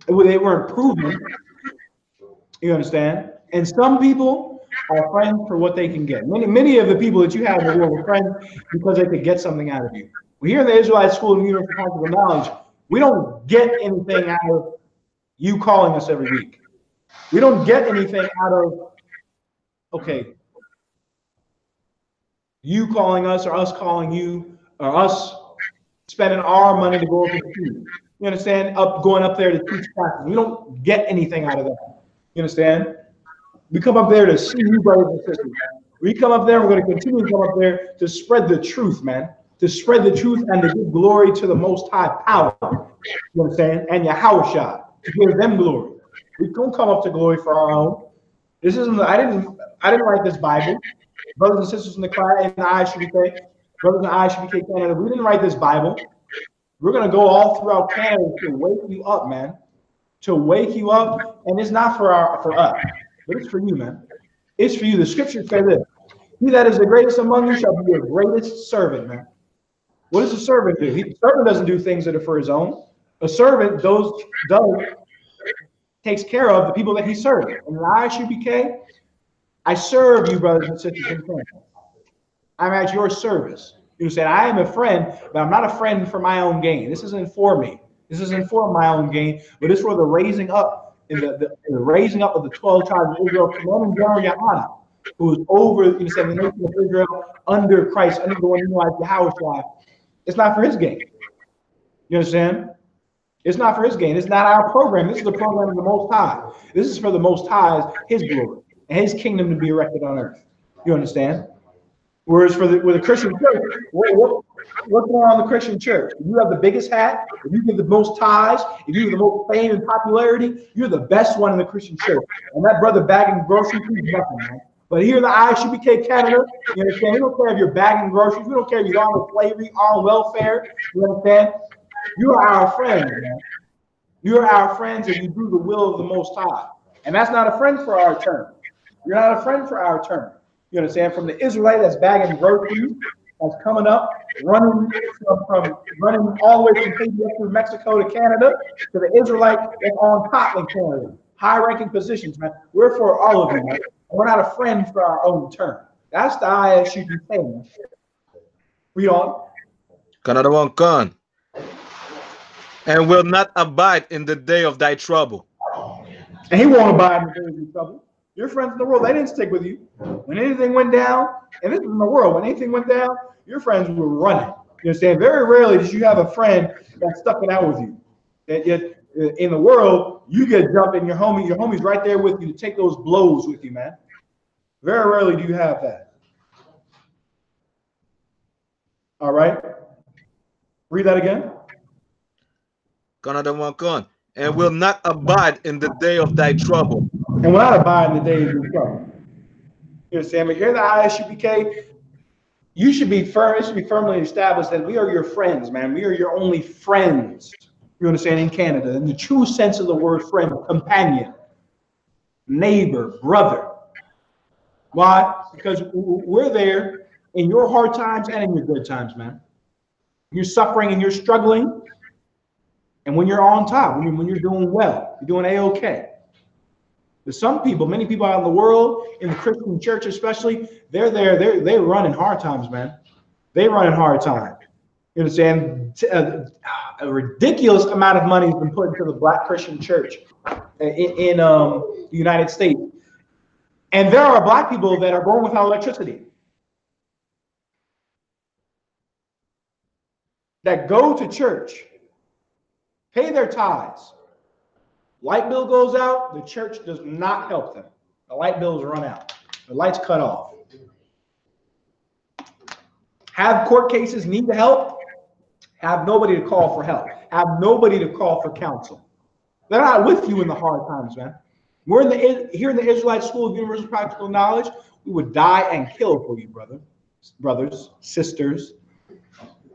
They weren't proven. You understand? And some people are friends for what they can get. Many of the people that you have in the world were friends because they could get something out of you. Well, here in the Israelite School of Universal Practical Knowledge, we don't get anything out of you calling us every week. We don't get anything out of, okay, you calling us or us calling you or us spending our money to go over to you. You understand? Going up there to teach classes. We don't get anything out of that. You understand? We come up there to see you, brothers and sisters. We come up there, we're going to continue to come up there to spread the truth, man. To spread the truth and to give glory to the Most High power. You understand? And Yahushua, to give them glory. We don't come up to glory for our own. This isn't. I didn't write this Bible. Brothers and sisters in the class, in the ISUPK, brothers in the ISUPK Canada, we didn't write this Bible. We're going to go all throughout Canada to wake you up, man. To wake you up, and it's not for us, but it's for you, man. It's for you. The scripture says this: "He that is the greatest among you shall be your greatest servant," man. What does a servant do? The servant doesn't do things that are for his own. A servant takes care of the people that he serves. And in the ISUPK, I serve you, brothers and sisters in Canada. I'm at your service. You said, I am a friend, but I'm not a friend for my own gain. This isn't for me. This isn't for my own gain, but it's for the raising up the raising up of the 12 tribes of Israel, commanding General YAHANNA, who is over the nation of Israel under Christ, under the one who like Yahushua. It's not for his gain. You understand? It's not for his gain. It's not our program. This is the program of the Most High. This is for the Most High's, his glory, and his kingdom to be erected on earth. You understand? Whereas with the Christian church, what's going on in the Christian church? If you have the biggest hat, if you give the most tithes, if you have the most fame and popularity, you're the best one in the Christian church. And that brother bagging groceries is nothing, man. But here in the ISUPK Canada, you understand? We don't care if you're bagging groceries. We don't care if you're on slavery, on welfare. You understand? You are our friends, man. You are our friends, and you do the will of the Most High. And that's not a friend for our term. You're not a friend for our term. You understand? From the Israelite that's bagging groceries, that's coming up, running all the way from Haiti up through Mexico to Canada, to the Israelite that's on top in Canada. High-ranking positions, man. We're for all of you, man. We're not a friend for our own term. That's the ISUPK, man. Read on. Canada won't come, and will not abide in the day of thy trouble. And he won't abide in the day of your trouble. Your friends in the world, they didn't stick with you. When anything went down, and this is in the world, when anything went down, your friends were running. You understand? Very rarely did you have a friend that stuck it out with you. That yet in the world, you get jumped and your homie's right there with you to take those blows with you, man. Very rarely do you have that. All right. Read that again. Canada won't come, and will not abide in the day of thy trouble. And will not abide in the day of your trouble. You understand? But here at the ISUPK, you should be firm. It should be firmly established that we are your friends, man. We are your only friends. You understand? In Canada, in the true sense of the word friend, companion, neighbor, brother. Why? Because we're there in your hard times and in your good times, man. You're suffering and you're struggling, and when you're on top, when you're doing well, you're doing A-OK. But some people, many people out in the world, in the Christian church especially, they're running hard times, man. They run in hard times. You understand? A ridiculous amount of money has been put into the Black Christian church in the United States. And there are Black people that are born without electricity, that go to church, pay their tithes. Light bill goes out, the church does not help them. The light bills run out. The light's cut off. Have court cases, need the help, have nobody to call for help. Have nobody to call for counsel. They're not with you in the hard times, man. We're here in the Israelite School of Universal Practical Knowledge. We would die and kill for you, brothers, sisters.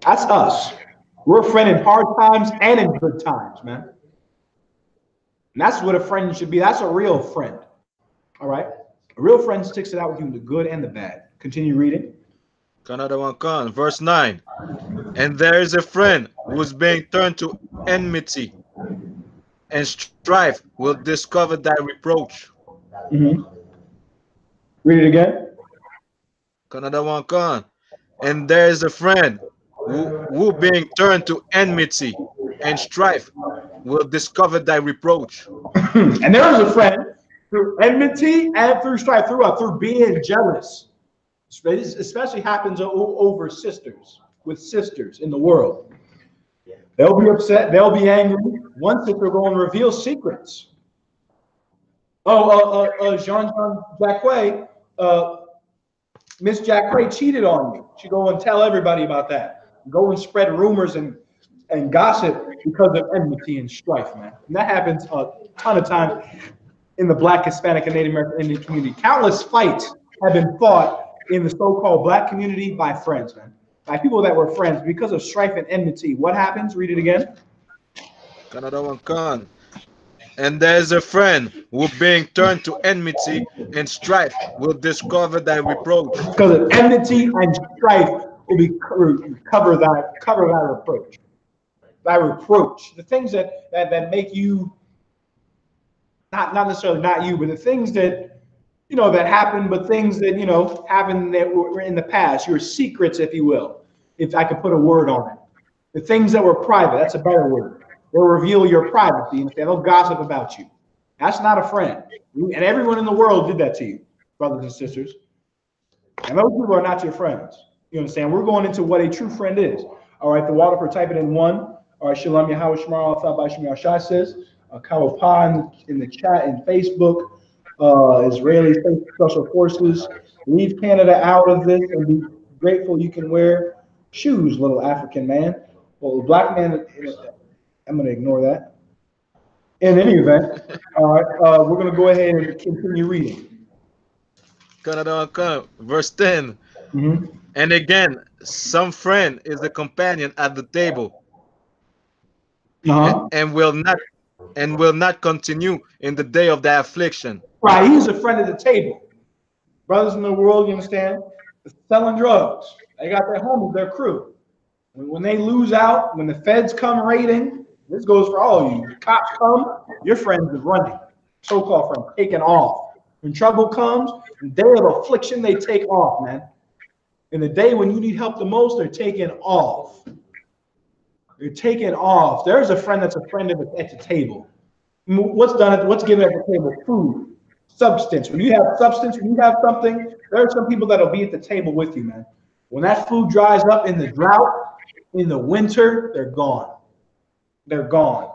That's us. We're a friend in hard times and in good times, man. And that's what a friend should be. That's a real friend. All right? A real friend sticks it out with you in the good and the bad. Continue reading. Another one come. Verse 9. And there is a friend who is being turned to enmity, and strife will discover thy reproach. Read it again. Another one come. And there is a friend who being turned to enmity and strife will discover thy reproach. And there is a friend through enmity and through strife, through being jealous. This especially happens over sisters, with sisters in the world. They'll be upset, they'll be angry. One sister will go and reveal secrets. Jean Jacquet, Miss Jacquet cheated on you. She go and tell everybody about that. Go and spread rumors and gossip because of enmity and strife, man. And that happens a ton of times in the Black, Hispanic, and Native American Indian community. Countless fights have been fought in the so-called Black community by friends, man. By people that were friends because of strife and enmity. What happens? Read it again. Another one come. And there is a friend who being turned to enmity and strife will discover thy reproach. Because of enmity and strife will be cover thy reproach. Thy reproach. The things that make you not necessarily not you, but the things that that happen, but things that happened that were in the past, your secrets, if you will, if I could put a word on it. The things that were private, that's a better word. They'll reveal your privacy, and they'll gossip about you. That's not a friend. And everyone in the world did that to you, brothers and sisters. And those people are not your friends. You understand? We're going into what a true friend is. All right, the Waterford, type it in 1. All right, Shalom Yahweh Shemar Al by Shemar Shai says, Kawapa in the chat in Facebook. Israeli Special Forces, leave Canada out of this and be grateful you can wear shoes, little African man. Well, Black man, I'm going to ignore that. In any event, all right, we're going to go ahead and continue reading. Verse 10. And again, some friend is a companion at the table, and will not continue in the day of their affliction. Right, he's a friend at the table. Brothers in the world, you understand, selling drugs. They got their homies, their crew. When they lose out, when the feds come raiding, this goes for all of you. The cops come, your friends is running. So-called friend, taking off. When trouble comes, the day of affliction, they take off, man. In the day when you need help the most, they're taking off. They're taking off. There's a friend that's a friend at the table. What's given at the table? Food. Substance. When you have substance, when you have something, there are some people that'll be at the table with you, man. When that food dries up in the drought, in the winter, they're gone. They're gone.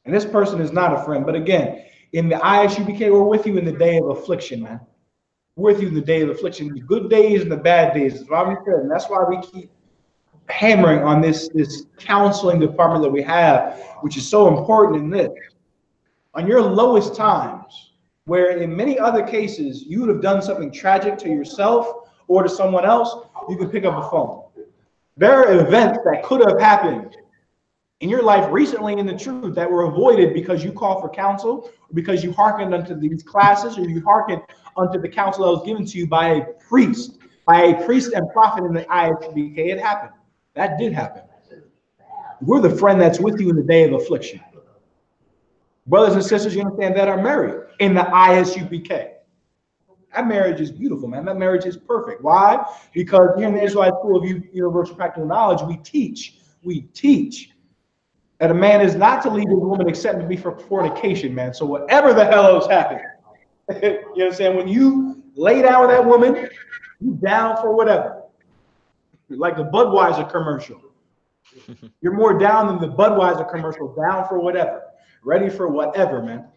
And this person is not a friend. But again, in the ISUPK, we're with you in the day of affliction, man. We're with you in the day of affliction, the good days and the bad days. That's why we said, and that's why we keep hammering on this counseling department that we have, which is so important in this. On your lowest times, where in many other cases you would have done something tragic to yourself or to someone else, you can pick up the phone. There are events that could have happened in your life recently in the truth that were avoided because you called for counsel, or because you hearkened unto these classes, or you hearkened unto the counsel that was given to you by a priest and prophet in the ISBK. It happened. That did happen. We're the friend that's with you in the day of affliction. Brothers and sisters, you understand, that are married in the ISUPK. That marriage is beautiful, man. That marriage is perfect. Why? Because here in the Israelite School of Universal Practical Knowledge, we teach that a man is not to leave his woman except to be for fornication, man. So whatever the hell else happened, you understand, when you lay down with that woman, you down for whatever. Like the Budweiser commercial. You're more down than the Budweiser commercial, down for whatever. Ready for whatever, man.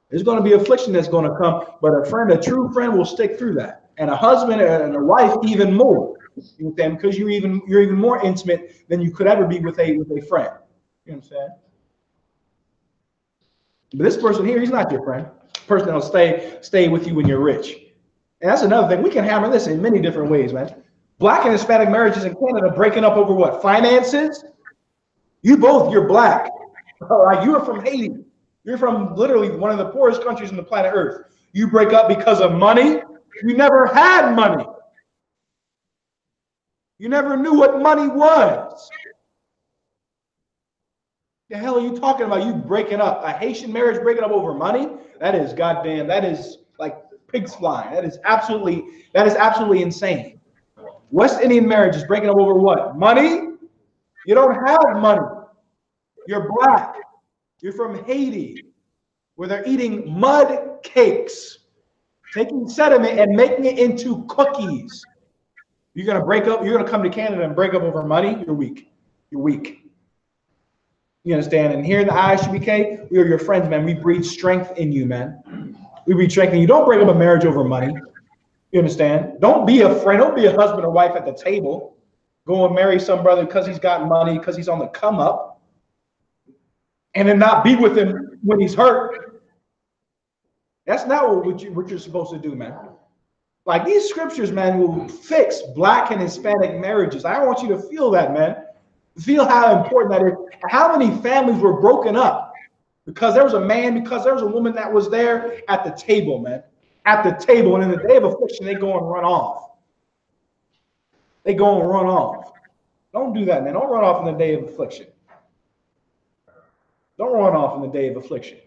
There's going to be affliction that's going to come, but a true friend will stick through that. And a husband and a wife even more. You understand? Because you're even more intimate than you could ever be with a friend. You understand? But this person here, he's not your friend. Person that'll stay with you when you're rich. And that's another thing. We can hammer this in many different ways, man. Black and Hispanic marriages in Canada breaking up over what? Finances? You're black. Like you are from Haiti. You're from literally one of the poorest countries on the planet Earth. You break up because of money. You never had money. You never knew what money was. The hell are you talking about? You breaking up a Haitian marriage, breaking up over money? That is goddamn. That is like pigs flying. That is absolutely insane. West Indian marriage is breaking up over what? Money? You don't have money. You're black. You're from Haiti, where they're eating mud cakes, taking sediment and making it into cookies. You're gonna break up. You're gonna come to Canada and break up over money. You're weak. You're weak. You understand? And here in the ISUPK, we are your friends, man. We breed strength in you, man. We breed strength in you. Don't break up a marriage over money. You understand? Don't be a friend. Don't be a husband or wife at the table. Go and marry some brother because he's got money, because he's on the come up, and then not be with him when he's hurt. That's not what you're supposed to do, man. Like these scriptures, man, will fix black and Hispanic marriages. I want you to feel that, man. Feel how important that is. How many families were broken up because there was a man, because there was a woman that was there at the table, man. At the table, and in the day of affliction, they go and run off. They go and run off. Don't do that, man. Don't run off in the day of affliction. Don't run off in the day of affliction.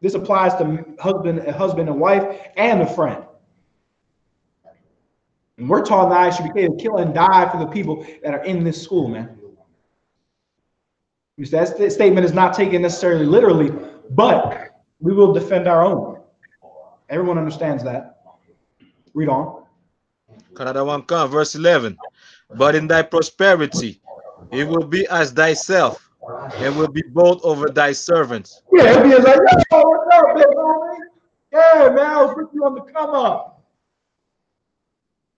This applies to husband and wife and a friend. And we're taught that I should be able to kill and die for the people that are in this school, man. That statement is not taken necessarily literally, but we will defend our own. Everyone understands that. Read on. Another one come, verse 11. But in thy prosperity, it will be as thyself, and will be bold over thy servants. Yeah, it'll be like, yo, what's up, big homie? Yeah, man, I was with you on the come up.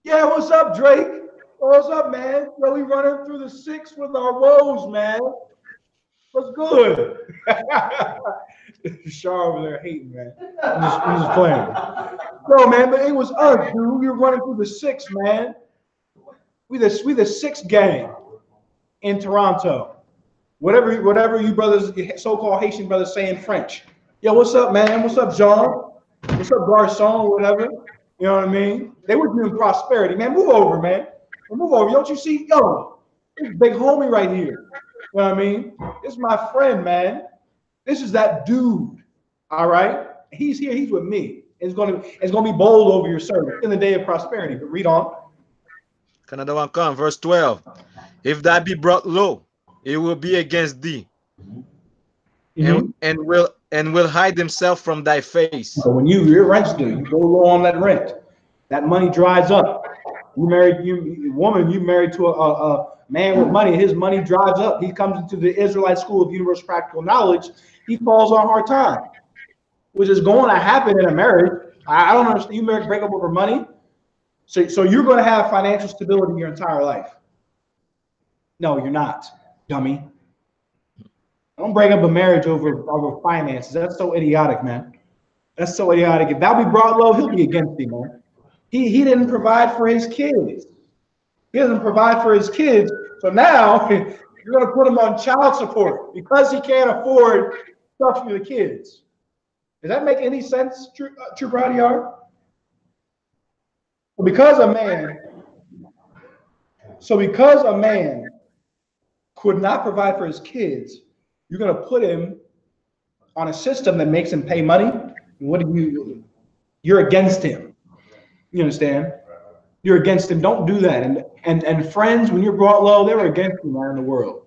Yeah, what's up, Drake? What's up, man? Yo, we running through the six with our woes, man. What's good? Shar over there hating, man. I'm just playing. No, man, but it was us, dude. We were running through the six, man. We the six gang in Toronto. Whatever you brothers, so-called Haitian brothers say in French. Yo, what's up, man? What's up, Jean? What's up, Garçon? Whatever. You know what I mean? They were doing prosperity, man. Move over, man. Move over. Don't you see? Yo, this big homie right here. You know what I mean? This is my friend, man. This is that dude. All right? He's here. He's with me. It's gonna be bold over your servant in the day of prosperity. But read on. Another one come, verse 12. If that be brought low, it will be against thee, and will hide himself from thy face. So when your rent's due, you go low on that rent. That money dries up. You married to a man with money. His money dries up. He comes into the Israelite School of Universal Practical Knowledge. He falls on hard time, which is going to happen in a marriage. I don't understand. You married, break up over money. So you're going to have financial stability your entire life. No, you're not, dummy. Don't break up a marriage over finances. That's so idiotic, man. That's so idiotic. If that be brought low, he'll be against you, man. He didn't provide for his kids. He doesn't provide for his kids. So now you're going to put him on child support because he can't afford stuff for the kids. Does that make any sense, True Bradiar? Because a man could not provide for his kids, you're going to put him on a system that makes him pay money. You're against him. You understand? You're against him. Don't do that. And friends, when you're brought low, they were against you, man, in the world.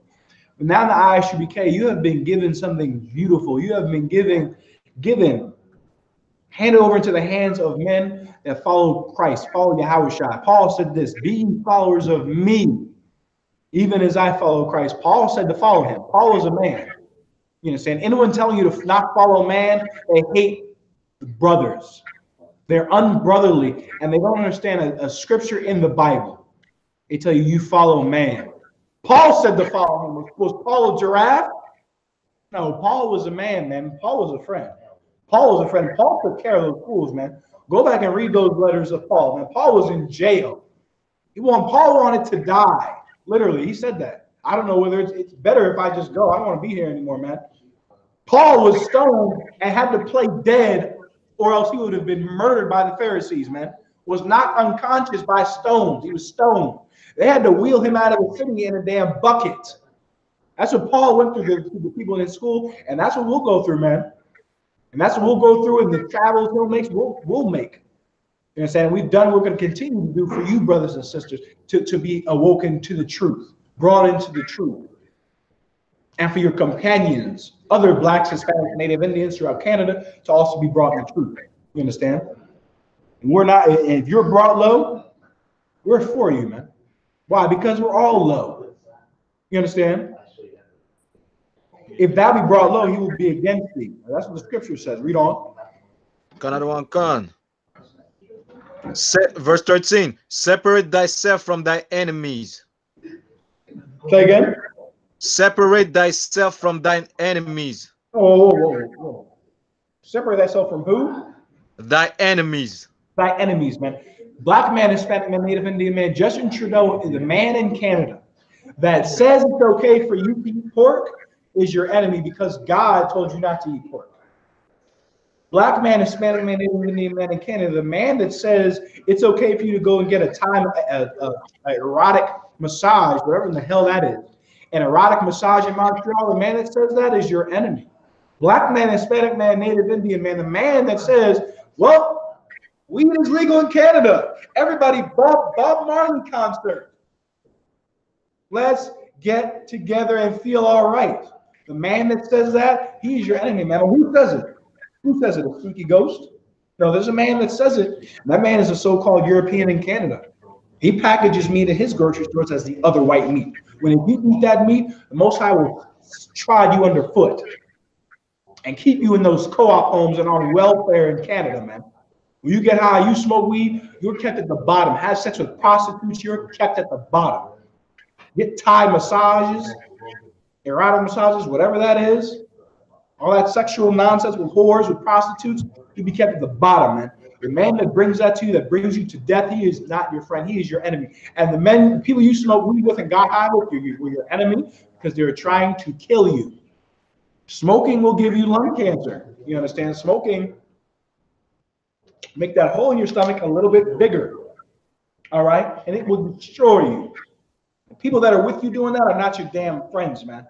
But now in the ISUPK, you have been given something beautiful. You have been given, handed over into the hands of men that follow Christ, follow Yahawashi. Paul said this, be followers of me, even as I follow Christ. Paul said to follow him. Paul is a man. You understand? Anyone telling you to not follow man, they hate the brothers. They're unbrotherly, and they don't understand a scripture in the Bible. They tell you follow man. Paul said to follow him. Was Paul a giraffe? No, Paul was a man, man. Paul was a friend. Paul was a friend. Paul took care of those fools, man. Go back and read those letters of Paul, man. Paul was in jail. Paul wanted to die. Literally, he said that. I don't know whether it's better if I just go. I don't want to be here anymore, man. Paul was stoned and had to play dead, or else he would have been murdered by the Pharisees, man. Was knocked unconscious by stones. He was stoned. They had to wheel him out of the city in a damn bucket. That's what Paul went through to the people in school, and that's what we'll go through, man. And that's what we'll go through, and the travels he'll make, we'll make. You know what I'm saying? We've done what we're going to continue to do for you, brothers and sisters, to be awoken to the truth, brought into the truth. And for your companions, other Blacks, Hispanics, Native Indians throughout Canada, to also be brought in the truth. You understand? And we're not, if you're brought low, we're for you, man. Why? Because we're all low. You understand? If thou be brought low, he will be against thee. That's what the scripture says. Read on. Verse 13. Separate thyself from thy enemies. Say again. Separate thyself from thine enemies. Whoa. Separate thyself from who? Thy enemies. Thy enemies, man. Black man, Hispanic man, Native Indian man, Justin Trudeau is the man in Canada that says it's okay for you to eat pork is your enemy because God told you not to eat pork. Black man, Hispanic man, Native Indian man in Canada, the man that says it's okay for you to go and get a erotic massage, whatever in the hell that is, an erotic massage in Montreal, the man that says that is your enemy. Black man, Hispanic man, Native Indian man, the man that says, well, weed is legal in Canada. Everybody, Bob Marley concert. Let's get together and feel all right. The man that says that, he's your enemy, man. Who says it? Who says it? A freaky ghost? No, there's a man that says it. And that man is a so-called European in Canada. He packages meat at his grocery stores as the other white meat. When you eat that meat, the Most High will trod you underfoot and keep you in those co-op homes and on welfare in Canada, man. When you get high, you smoke weed, you're kept at the bottom. Have sex with prostitutes, you're kept at the bottom. Get Thai massages, erotic massages, whatever that is, all that sexual nonsense with whores, with prostitutes, you be kept at the bottom, man. The man that brings that to you, that brings you to death, he is not your friend. He is your enemy. And the people you smoke weed with and got high with, were your enemy because they're trying to kill you. Smoking will give you lung cancer. You understand? Smoking make that hole in your stomach a little bit bigger. All right? And it will destroy you. The people that are with you doing that are not your damn friends, man.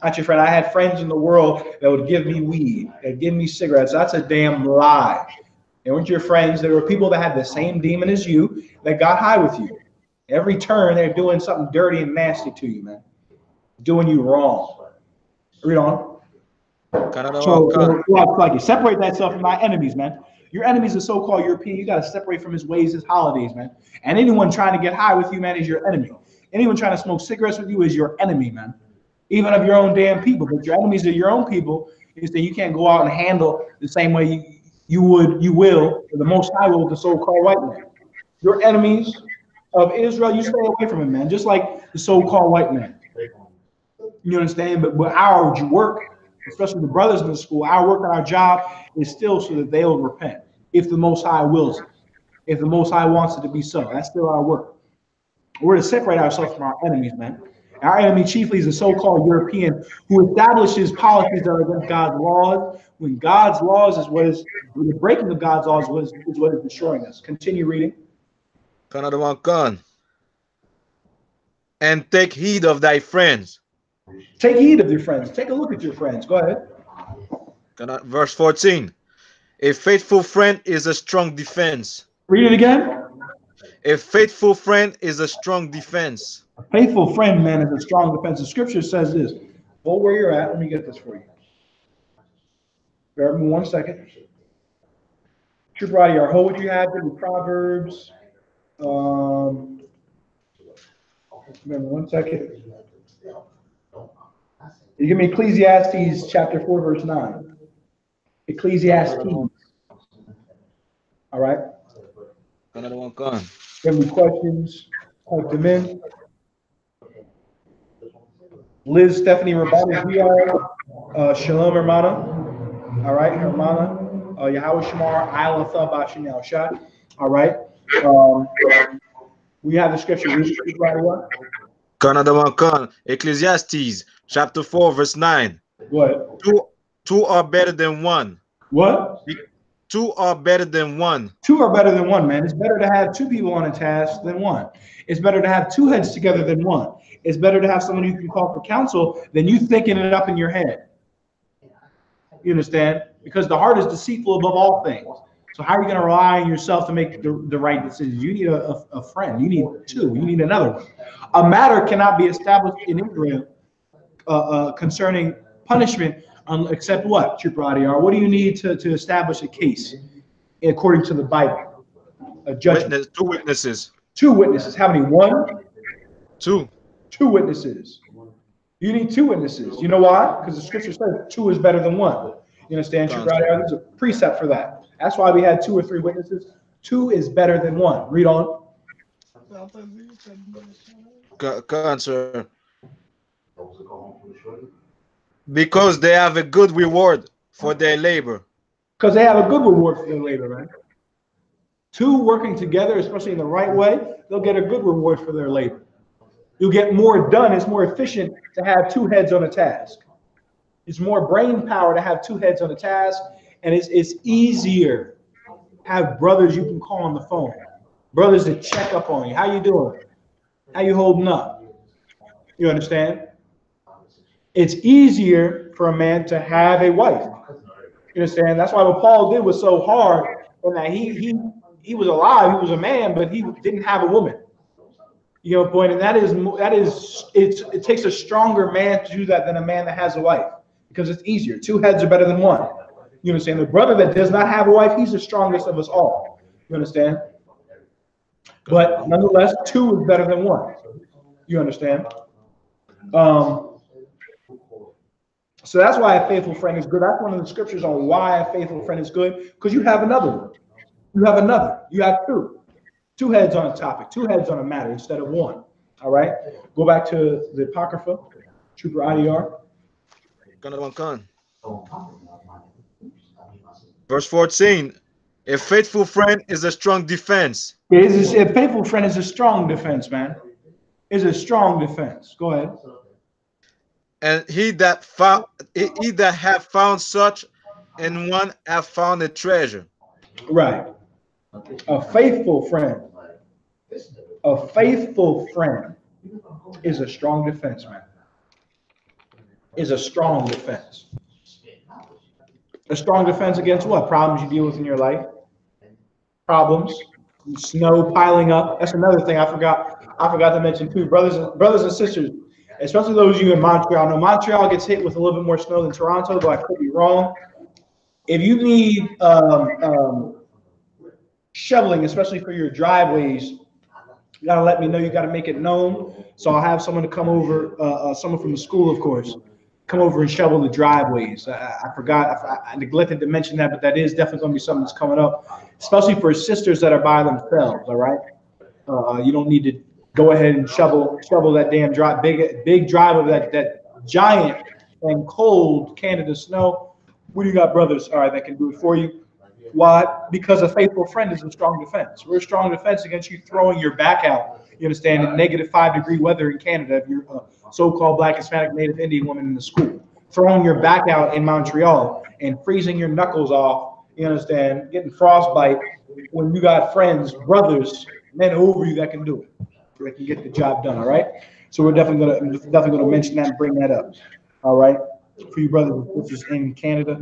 Not your friend. I had friends in the world that would give me weed, that give me cigarettes. That's a damn lie. They weren't your friends. There were people that had the same demon as you that got high with you. Every turn, they're doing something dirty and nasty to you, man. Doing you wrong. Read on. So, like you separate thyself from thy enemies, man. Your enemies are so-called European. You got to separate from his ways, his holidays, man. And anyone trying to get high with you, man, is your enemy. Anyone trying to smoke cigarettes with you is your enemy, man. Even of your own damn people. But your enemies are your own people is that you can't go out and handle the same way you will, the Most High will, with the so-called white man. Your enemies of Israel, you stay away from him, man. Just like the so-called white man. You understand? But our work, especially the brothers in the school, our work and our job is still so that they'll repent. If the Most High wills it. If the Most High wants it to be so. That's still our work. We're to separate ourselves from our enemies, man. Our enemy chiefly is the so-called European who establishes policies that are against God's laws, when God's laws is what is, the breaking of God's laws is what is destroying us. Continue reading. And take heed of thy friends. Take heed of your friends. Take a look at your friends. Go ahead. Verse 14. A faithful friend is a strong defense. Read it again. A faithful friend is a strong defense. A faithful friend, man, is a strong defense. The scripture says this. Hold where you're at. Let me get this for you. Bear with me 1 second. Trooper out of your hold what you have in Proverbs. Remember 1 second. You give me Ecclesiastes chapter 4, verse 9. Ecclesiastes. All right. Another one gone. Have any questions? Type them in. Liz, Stephanie, Roberta, Shalom, hermana. All right, hermana. Yahweh Shamar, Alatha, Bashin Shah. All right. We have the scripture. Another one, con. Ecclesiastes chapter 4, verse 9. What? Two are better than one. What? Two are better than one. Two are better than one, man. It's better to have two people on a task than one. It's better to have two heads together than one. It's better to have someone you can call for counsel than you thinking it up in your head. You understand? Because the heart is deceitful above all things. So how are you going to rely on yourself to make the right decisions? You need a friend. You need two. You need another one. A matter cannot be established in Israel concerning punishment except what, Trooper Adiar? What do you need to establish a case according to the Bible? A judgment. Two witnesses. Two witnesses. How many? One? Two. Two witnesses. You need two witnesses. You know why? Because the scripture says two is better than one. You understand? Trooper Adiar? There's a precept for that. That's why we had 2 or 3 witnesses. 2 is better than 1. Read on. Sir. Because they have a good reward for their labor. Because they have a good reward for their labor, man. 2 working together, especially in the right way, they'll get a good reward for their labor. You'll get more done. It's more efficient to have 2 heads on a task. It's more brain power to have 2 heads on a task. And it's easier to have brothers you can call on the phone, brothers that check up on you. How you doing? How you holding up? You understand? It's easier for a man to have a wife. You understand? That's why what Paul did was so hard, in that he was alive, he was a man, but he didn't have a woman. You know, point, and it takes a stronger man to do that than a man that has a wife, because it's easier. 2 heads are better than 1. You understand? The brother that does not have a wife, he's the strongest of us all. You understand? But nonetheless, 2 is better than 1. You understand? So that's why a faithful friend is good. That's one of the scriptures on why a faithful friend is good, because you have another one. You have another. You have 2. 2 heads on a topic, 2 heads on a matter instead of 1. All right? Go back to the Apocrypha, Trooper IDR. Verse 14, a faithful friend is a strong defense. A faithful friend is a strong defense, man. Is a strong defense. Go ahead. And he that have found such, and one have found a treasure. Right. A faithful friend. A faithful friend is a strong defense, man. Is a strong defense. A strong defense against what? Problems you deal with in your life. Problems. Snow piling up. That's another thing I forgot to mention too. Brothers and sisters, especially those of you in Montreal. Now, Montreal gets hit with a little bit more snow than Toronto, though I could be wrong. If you need shoveling, especially for your driveways, you gotta let me know. You gotta make it known. So I'll have someone to come over, someone from the school, of course, come over and shovel the driveways. I forgot, I neglected to mention that, but that is definitely going to be something that's coming up, especially for sisters that are by themselves. All right, you don't need to go ahead and shovel that damn big drive of that giant and cold Canada snow. What do you got, brothers? All right, that can do it for you. Why? Because a faithful friend is a strong defense. We're a strong defense against you throwing your back out. You understand? In -5-degree weather in Canada, if you're a so-called Black, Hispanic, Native Indian woman in the school, throwing your back out in Montreal and freezing your knuckles off. You understand? Getting frostbite when you got friends, brothers, men over you that can do it, that can get the job done. All right. So we're definitely gonna mention that and bring that up. All right, for you brothers and sisters in Canada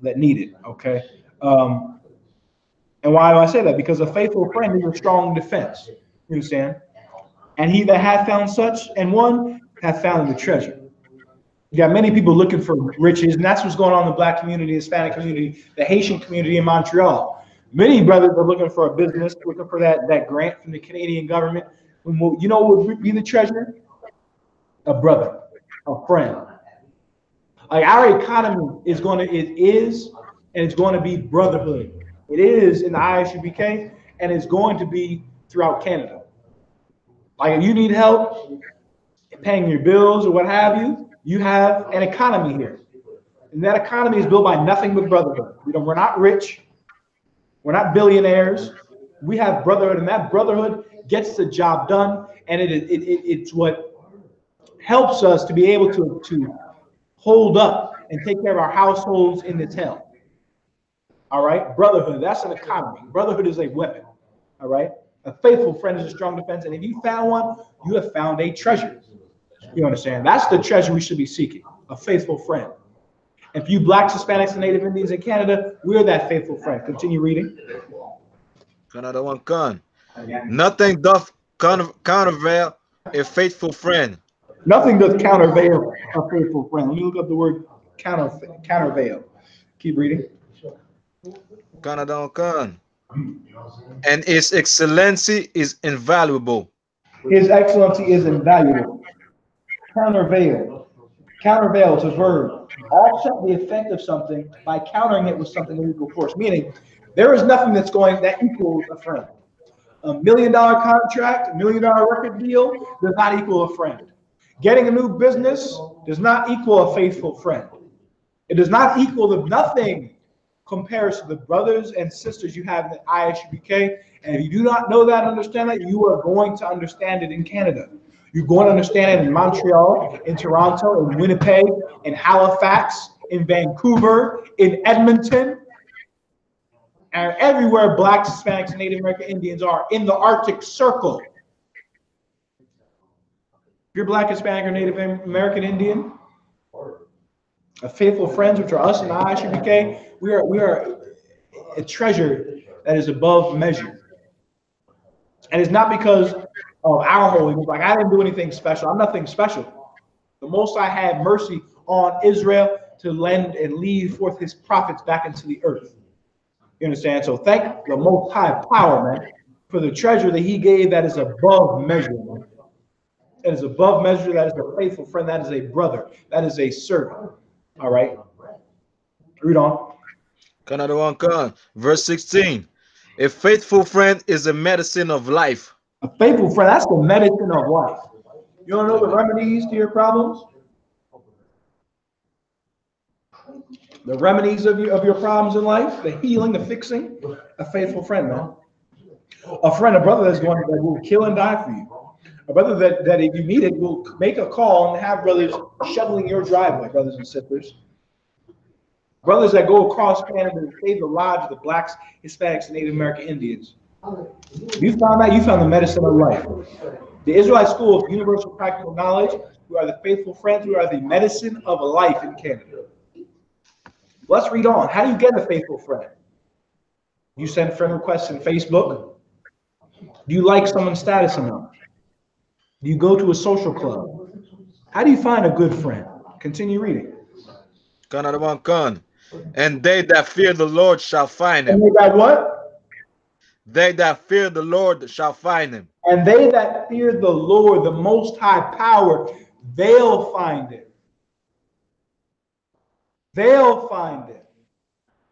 that need it. Okay. And why do I say that? Because a faithful friend is a strong defense. You understand? And he that hath found such, and one hath found the treasure. You got many people looking for riches, and that's what's going on in the Black community, Hispanic community, the Haitian community in Montreal. Many brothers are looking for a business, looking for that grant from the Canadian government. You know what would be the treasure? A brother, a friend. Like our economy is and it's going to be brotherhood. It is in the Isupk, and it's going to be throughout Canada. Like if you need help paying your bills or what have you, you have an economy here. And that economy is built by nothing but brotherhood. We're not rich. We're not billionaires. We have brotherhood, and that brotherhood gets the job done. And it's what helps us to be able to hold up and take care of our households in this hell. All right, brotherhood, that's an economy. Brotherhood is a weapon. All right, a faithful friend is a strong defense, and if you found one, you have found a treasure. You understand? That's the treasure we should be seeking, a faithful friend. And for you blacks, Hispanics, and Native Indians in Canada, we're that faithful friend. Continue reading. Another one, con. Nothing doth countervail a faithful friend. Nothing does countervail a faithful friend. Let me look up the word countervail. Keep reading. Another one, con. And his excellency is invaluable. His excellency is invaluable. Countervail. Countervail is a verb. Offset the effect of something by countering it with something of equal force. Meaning, there is nothing that equals a friend. $1 million contract, $1 million record deal does not equal a friend. Getting a new business does not equal a faithful friend. It does not equal nothing compares to the brothers and sisters you have in the Isupk. And if you do not know that, understand that, you are going to understand it in Canada. You're going to understand it in Montreal, in Toronto, in Winnipeg, in Halifax, in Vancouver, in Edmonton, and everywhere blacks, Hispanics, and Native American Indians are in the Arctic Circle. If you're black, Hispanic, or Native American Indian, a faithful friends, which are us in the Isupk, we are a treasure that is above measure. And it's not because of our holiness. Like, I didn't do anything special. I'm nothing special. The Most High had mercy on Israel to lend and lead forth his prophets back into the earth. You understand? So thank the Most High power, man, for the treasure that he gave that is above measure, man. That is above measure. That is a faithful friend. That is a brother. That is a servant. All right. Read on. Another one, con. Verse 16. A faithful friend is a medicine of life. A faithful friend, that's the medicine of life. You want to know the remedies to your problems? The remedies of your problems in life, the healing, the fixing, a faithful friend, man. A friend, a brother that will kill and die for you. A brother that if you need it, will make a call and have brothers shoveling your driveway, brothers and sisters. Brothers that go across Canada to save the lives of the blacks, Hispanics, and Native American Indians. You found that, you found the medicine of life. The Israelite School of Universal Practical Knowledge, who are the faithful friends, who are the medicine of life in Canada. Let's read on. How do you get a faithful friend? You send friend requests in Facebook? Do you like someone's status enough? Do you go to a social club? How do you find a good friend? Continue reading. Another one, con. And they that fear the Lord shall find him. And they got what? They that fear the Lord shall find him. And they that fear the Lord, the Most High power, they'll find it. They'll find it.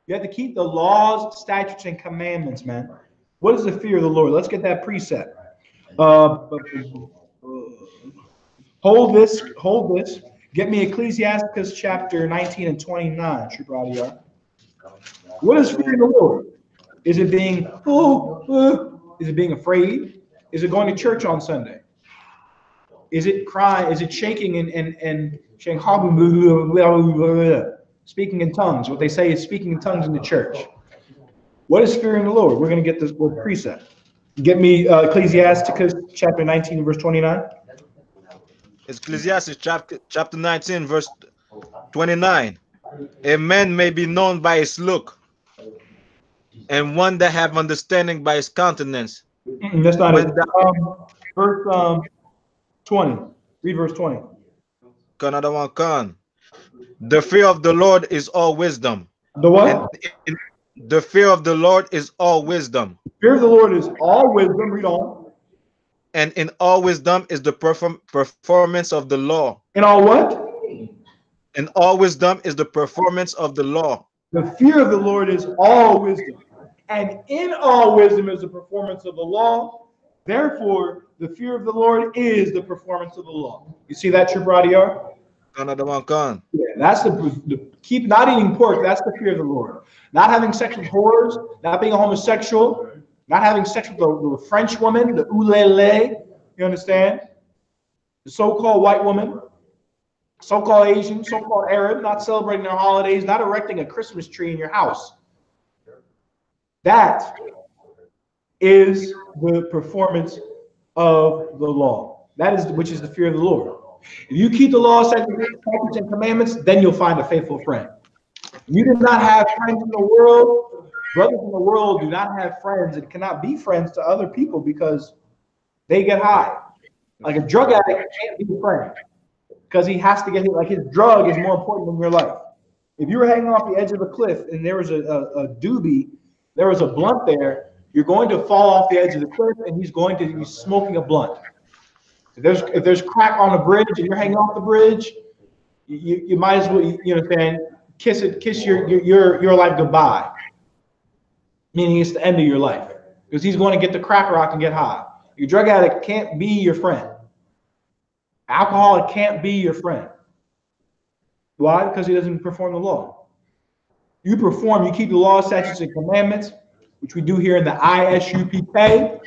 You have to keep the laws, statutes, and commandments, man. What is the fear of the Lord? Let's get that precept. Hold this. Get me Ecclesiasticus chapter 19 and 29. What is fear of the Lord? Is it being, is it being afraid? Is it going to church on Sunday? Is it crying? Is it shaking and speaking in tongues? What they say is speaking in tongues in the church. What is fearing the Lord? We're going to get this word precept. Get me Ecclesiasticus chapter 19, verse 29. Ecclesiastes chapter 19, verse 29. A man may be known by his look, and one that have understanding by his countenance. That's not it. Verse 20. Read verse 20. Another one, con. The fear of the Lord is all wisdom. The what? The fear of the Lord is all wisdom. The fear of the Lord is all wisdom. Read on. And in all wisdom is the performance of the law. In all what? In all wisdom is the performance of the law. The fear of the Lord is all wisdom. And in all wisdom is the performance of the law. Therefore, the fear of the Lord is the performance of the law. You see that, Tribradiar? Another one, con. Yeah, that's the keep not eating pork. That's the fear of the Lord. Not having sex with whores, not being a homosexual, not having sex with the French woman, the oulele, you understand? The so-called white woman. so-called Asian, so-called Arab, not celebrating their holidays, not erecting a Christmas tree in your house. That is the performance of the law. That is, which is the fear of the Lord. If you keep the law, statutes, and commandments, then you'll find a faithful friend. You do not have friends in the world. Brothers in the world do not have friends and cannot be friends to other people because they get high. Like a drug addict can't be a friend because he has to get hit. Like his drug is more important than your life. If you were hanging off the edge of a cliff and there was a doobie, there was a blunt there, you're going to fall off the edge of the cliff and he's going to be smoking a blunt. If there's crack on the bridge and you're hanging off the bridge, you might as well, you understand, kiss your life goodbye. Meaning it's the end of your life. Because he's going to get the crack rock and get high. Your drug addict can't be your friend. Alcoholic can't be your friend. Why? Because he doesn't perform the law. You perform, you keep the law, statutes, and commandments, which we do here in the ISUPK,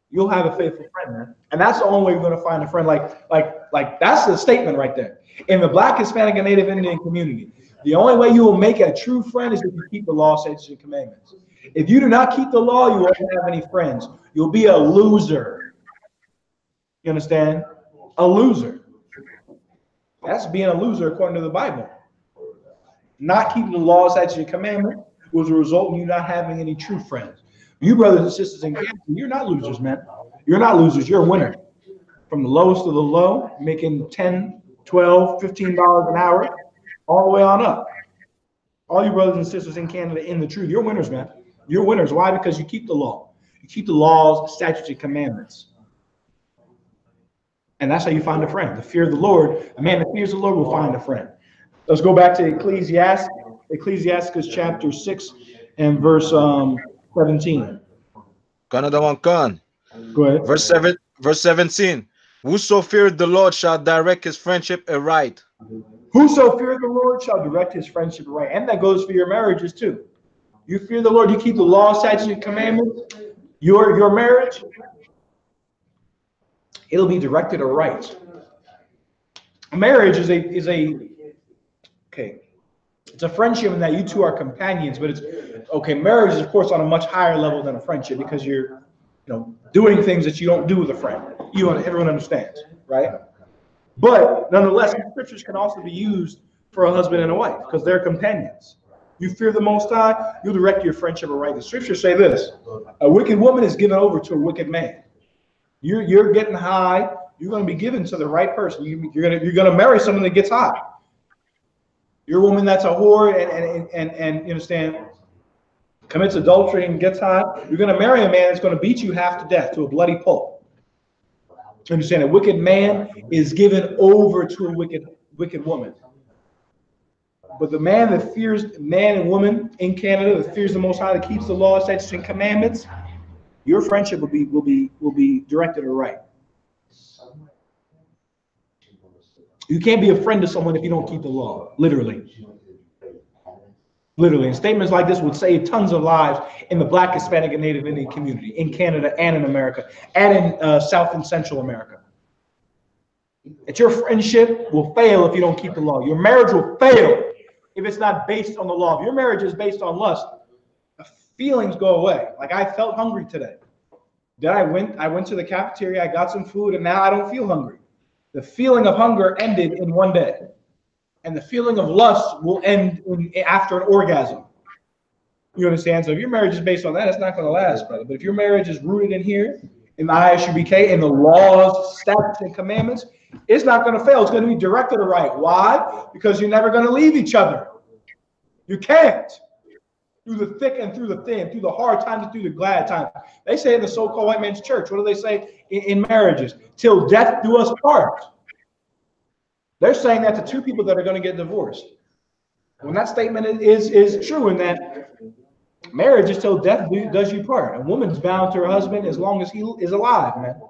you'll have a faithful friend, man. And that's the only way you're going to find a friend. Like that's the statement right there. In the Black, Hispanic, and Native Indian community, the only way you will make a true friend is if you keep the law, statutes, and commandments. If you do not keep the law, you won't have any friends. You'll be a loser. You understand? A loser. That's being a loser according to the Bible. Not keeping the law, statutes, and commandments will result in you not having any true friends. You brothers and sisters in Canada, you're not losers, man. You're not losers. You're a winner. From the lowest of the low, making $10, $12, $15 an hour, all the way on up. All you brothers and sisters in Canada in the truth, you're winners, man. You're winners. Why? Because you keep the law. You keep the laws, statutes, and commandments. And that's how you find a friend. The fear of the Lord. A man that fears the Lord will find a friend. Let's go back to Ecclesiastes chapter 6 and verse 17. Another one, Khan. Go ahead. Verse 17. Whoso feareth the Lord shall direct his friendship aright. Whoso feareth the Lord shall direct his friendship aright. And that goes for your marriages too. You fear the Lord, you keep the law, statutes, and commandments, your marriage, it'll be directed aright. Marriage is it's a friendship in that you two are companions, but marriage is of course on a much higher level than a friendship because you're doing things that you don't do with a friend. Everyone understands, right? But nonetheless, the scriptures can also be used for a husband and a wife because they're companions. You fear the Most High, you'll direct your friendship aright. The scriptures say this: a wicked woman is given over to a wicked man. You're getting high, you're going to be given to the right person. You're going to marry someone that gets high. You're a woman that's a whore and you understand, commits adultery and gets high. You're going to marry a man that's going to beat you half to death to a bloody pulp. Understand, a wicked man is given over to a wicked woman. But the man that fears, man and woman in Canada that fears the Most High, that keeps the law, statutes, and commandments, your friendship will be directed aright. You can't be a friend to someone if you don't keep the law, literally. Literally, and statements like this would save tons of lives in the Black, Hispanic, and Native Indian community, in Canada and in America, and in South and Central America. That your friendship will fail if you don't keep the law. Your marriage will fail if it's not based on the law. If your marriage is based on lust, the feelings go away. Like I felt hungry today. I went to the cafeteria, I got some food, and now I don't feel hungry. The feeling of hunger ended in one day. And the feeling of lust will end after an orgasm. You understand? So if your marriage is based on that, it's not going to last, brother. But if your marriage is rooted in here, in the ISUBK, in the laws, statutes, and commandments, it's not going to fail. It's going to be directed aright. Why? Because you're never going to leave each other. You can't. Through the thick and through the thin, through the hard times and through the glad times. They say in the so-called white man's church, what do they say in marriages? Till death do us part. They're saying that to two people that are going to get divorced. When that statement is true, in that marriage is till death does you part. A woman's bound to her husband as long as he is alive, man.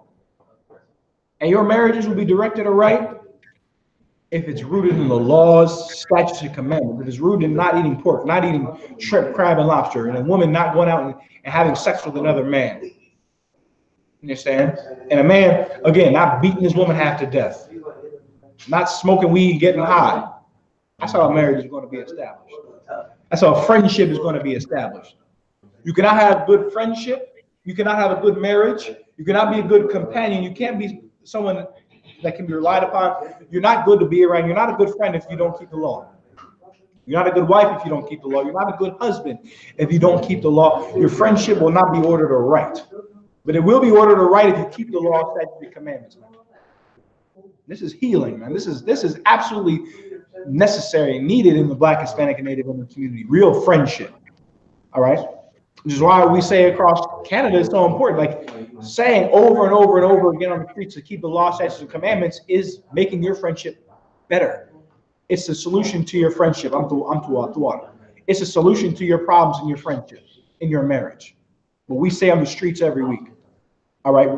And your marriages will be directed aright if it's rooted in the laws, statutes, and commandments. If it's rooted in not eating pork, not eating shrimp, crab, and lobster, and a woman not going out and having sex with another man. You understand? And a man, again, not beating his woman half to death. not smoking weed, getting high. That's how a marriage is going to be established. That's how a friendship is going to be established. You cannot have good friendship. You cannot have a good marriage. You cannot be a good companion. You can't be someone that can be relied upon. You're not good to be around. You're not a good friend if you don't keep the law. You're not a good wife if you don't keep the law. You're not a good husband if you don't keep the law. Your friendship will not be ordered or right. But it will be ordered or right if you keep the law, statutes, and commandments, man. This is healing, man. This is absolutely necessary, needed in the Black, Hispanic, and Native American community. Real friendship. All right? Which is why we say across Canada is so important. Like saying over and over and over again on the streets to keep the law, statutes, and commandments is making your friendship better. It's a solution to your friendship. It's a solution to your problems in your friendship, in your marriage. What we say on the streets every week. All right.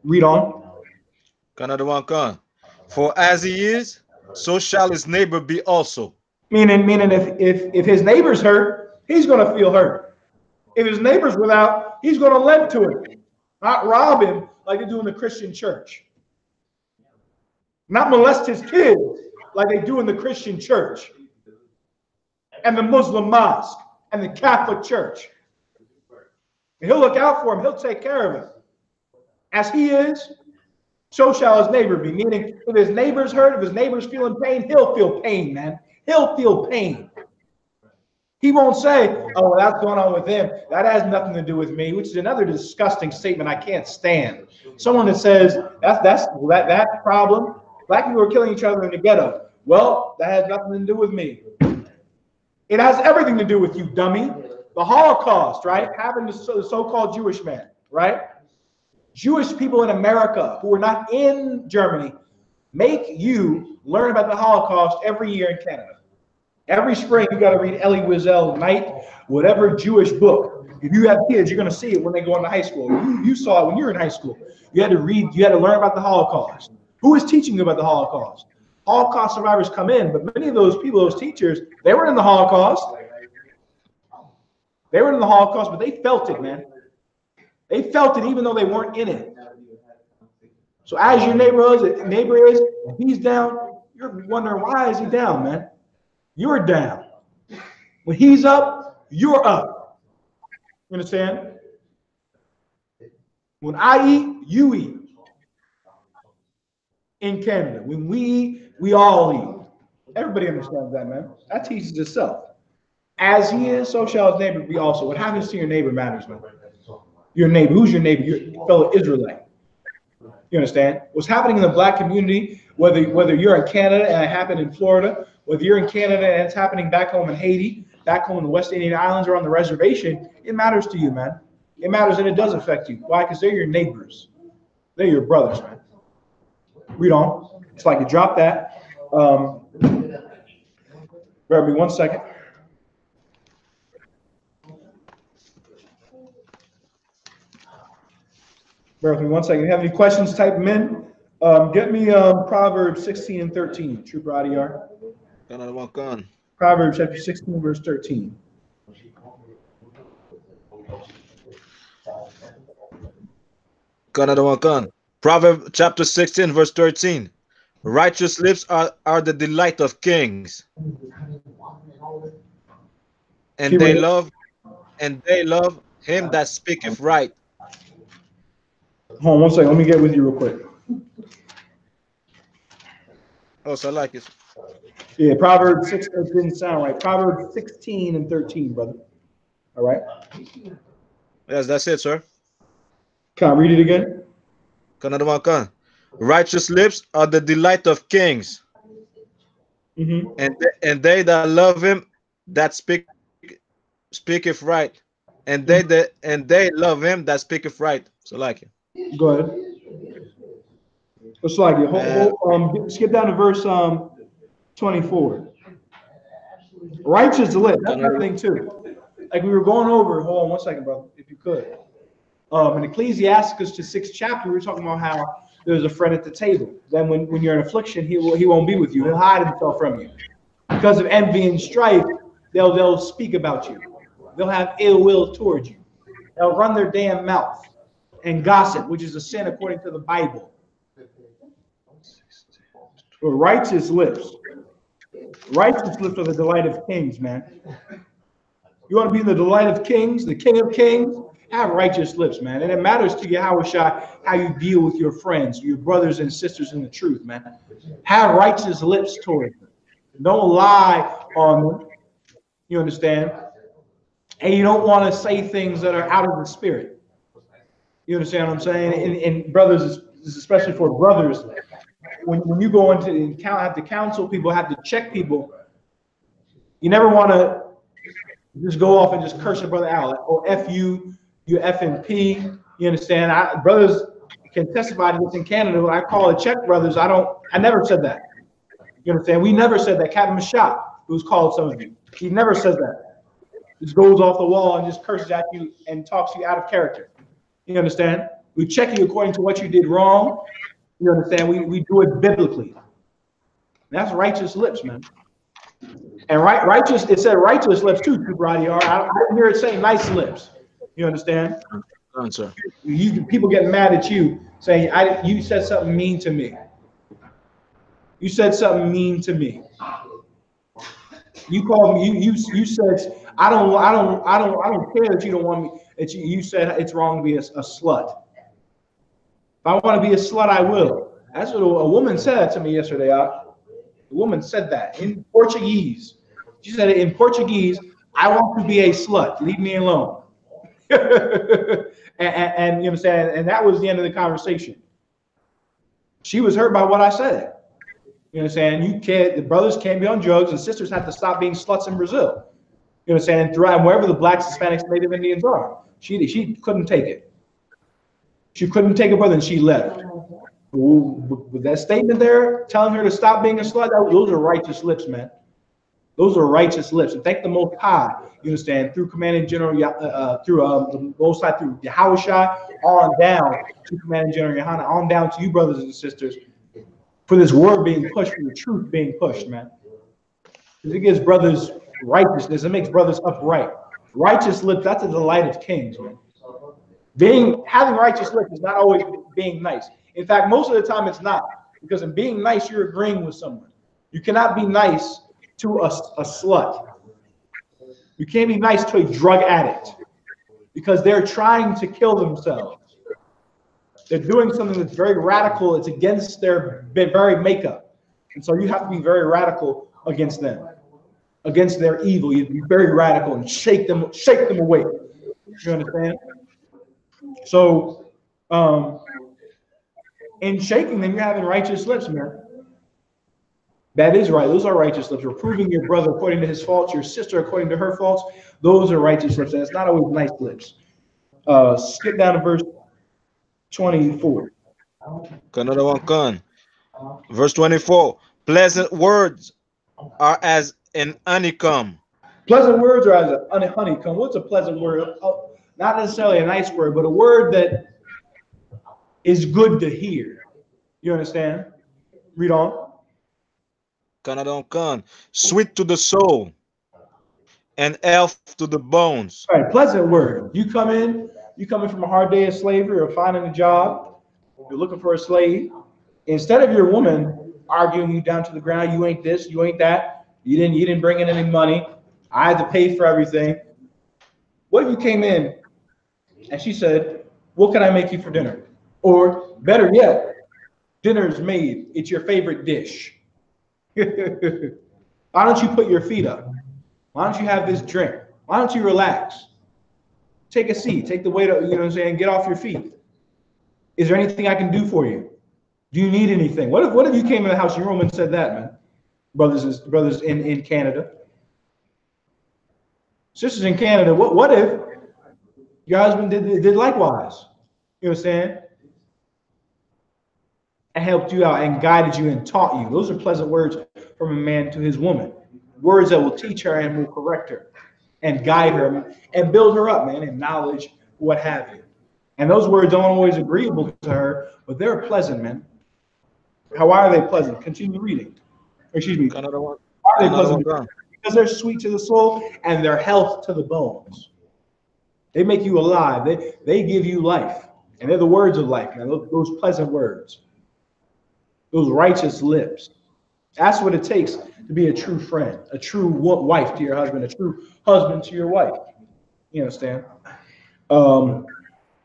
Read on. Another one come. For as he is, so shall his neighbor be also. Meaning if his neighbor's hurt, he's going to feel hurt. If his neighbor's without, he's going to lend to him, not rob him like they do in the Christian church. Not molest his kids like they do in the Christian church and the Muslim mosque and the Catholic church. And he'll look out for him. He'll take care of him. As he is, so shall his neighbor be. Meaning, if his neighbor's hurt, if his neighbor's feeling pain, he'll feel pain, man. He'll feel pain. He won't say, oh, well, that's going on with him. That has nothing to do with me, which is another disgusting statement I can't stand. Someone that says, that problem, Black people are killing each other in the ghetto. Well, that has nothing to do with me. It has everything to do with you, dummy. The Holocaust, right? Happened to the so-called Jewish man, right? Jewish people in America who are not in Germany make you learn about the Holocaust every year in Canada. Every spring, you got to read Elie Wiesel, Knight, whatever Jewish book. If you have kids, you're going to see it when they go into high school. You saw it when you were in high school. You had to read, you had to learn about the Holocaust. Who is teaching you about the Holocaust? Holocaust survivors come in, but many of those people, those teachers, they were in the Holocaust. They were in the Holocaust, but they felt it, man. They felt it even though they weren't in it. So as your neighbor is, if he's down, you're wondering, why is he down, man? You're down. When he's up, you're up. You understand? When I eat, you eat. In Canada, when we eat, we all eat. Everybody understands that, man. That teaches itself. As he is, so shall his neighbor be also. What happens to your neighbor matters, man. Your neighbor. Who's your neighbor? Your fellow Israelite. You understand? What's happening in the Black community, whether you're in Canada and it happened in Florida, whether you're in Canada and it's happening back home in Haiti, back home in the West Indian Islands or on the reservation, it matters to you, man. It matters and it does affect you. Why? Because they're your neighbors. They're your brothers, man. Read on. It's like you drop that. Bear with me 1 second. Bear with me 1 second. If you have any questions, type them in. Get me Proverbs 16 and 13. Trooper Adiyar. Proverbs chapter 16, verse 13. Proverbs chapter 16, verse 13. Righteous lips are the delight of kings, and they love him that speaketh right. Hold on 1 second. Let me get with you real quick. Oh, so I like it. Yeah, Proverbs 6, it didn't sound right. Proverbs 16 and 13, brother. All right. Yes, that's it, sir. Can I read it again? Righteous lips are the delight of kings, and they that love him that speaketh right, and they love him that speaketh right. So like it. Go ahead. Let's like it. Skip down to verse 24. Righteous lips. That's another thing too. Like we were going over. Hold on 1 second, brother, if you could. In Ecclesiasticus, the 6th chapter, we were talking about how there's a friend at the table. Then when you're in affliction, he won't be with you. He'll hide himself from you. Because of envy and strife, they'll speak about you. They'll have ill will towards you. They'll run their damn mouth and gossip, which is a sin according to the Bible. Or righteous lips. Righteous lips are the delight of kings, man. You want to be in the delight of kings, the king of kings? Have righteous lips, man. And it matters to Yahweh Shai how you deal with your friends, your brothers and sisters in the truth, man. Have righteous lips toward them. Don't lie on them. You understand? And you don't want to say things that are out of the spirit. You understand what I'm saying? And brothers, especially for brothers, when you go into have to counsel people, have to check people, you never want to just go off and just curse a brother out, or F you, you F and P. You understand? Brothers can testify to this in Canada. When I call it check brothers, I never said that. You understand? We never said that. Captain Mashak, who's called some of you, he never says that. Just goes off the wall and just curses at you and talks you out of character. You understand? We check you according to what you did wrong. You understand? We do it biblically. That's righteous lips, man. And righteous, it said righteous lips too, Brady. I didn't hear it say nice lips. You understand? Answer. People get mad at you saying, you said something mean to me. You said something mean to me. You called me. You said I don't care that you don't want me. That you said it's wrong to be a slut. If I want to be a slut, I will. That's what a woman said to me yesterday. The woman said that in Portuguese. She said it in Portuguese. I want to be a slut. Leave me alone. and you understand. And that was the end of the conversation. She was hurt by what I said. You understand? The brothers can't be on drugs, and sisters have to stop being sluts in Brazil. You understand? And wherever the blacks, Hispanics, Native Indians are, she couldn't take it. She couldn't take it, brother, and she left. With that statement there, telling her to stop being a slut, those are righteous lips, man. Those are righteous lips. And thank the Most High, you understand, through Commanding General, through the Most High, through Yahweh Shai, on down to Commanding General YAHANNA, on down to you, brothers and sisters, for this word being pushed, for the truth being pushed, man. Because it gives brothers righteousness. It makes brothers upright. Righteous lips, that's a delight of kings, man. Having righteous lips is not always being nice. In fact, most of the time it's not. Because in being nice, you're agreeing with someone. You cannot be nice to a slut. You can't be nice to a drug addict. Because they're trying to kill themselves. They're doing something that's very radical. It's against their very makeup. And so you have to be very radical against them. Against their evil. You be very radical and shake them away. You understand? So, in shaking them, you're having righteous lips, man. That is right. Those are righteous lips. Reproving your brother according to his faults, your sister according to her faults. Those are righteous lips. And it's not always nice lips. Skip down to verse 24. Another one, con. Verse 24. Pleasant words are as an honeycomb. Pleasant words are as a honeycomb. What's a pleasant word? Not necessarily a nice word, but a word that is good to hear. You understand? Read on. Con. Sweet to the soul and health to the bones. All right, pleasant word. You come in from a hard day of slavery or finding a job. You're looking for a slave. Instead of your woman arguing you down to the ground, you ain't this, you ain't that. You didn't bring in any money. I had to pay for everything. What if you came in and she said, what can I make you for dinner? Or better yet, dinner's made. It's your favorite dish. Why don't you put your feet up? Why don't you have this drink? Why don't you relax? Take a seat. Take the weight up, you know what I'm saying? Get off your feet. Is there anything I can do for you? Do you need anything? What if you came in the house, your woman said that, man? Brothers in Canada. Sisters in Canada, what if your husband did likewise? You understand? And helped you out and guided you and taught you. Those are pleasant words from a man to his woman. Words that will teach her and will correct her and guide her and build her up, man, in knowledge, what have you. And those words aren't always agreeable to her, but they're pleasant, man. How are they pleasant? Continue reading. Excuse me. Are they pleasant? Because they're sweet to the soul and they're health to the bones. They make you alive. They give you life. And they're the words of life, man. Those pleasant words. Those righteous lips. That's what it takes to be a true friend, a true wife to your husband, a true husband to your wife. You understand?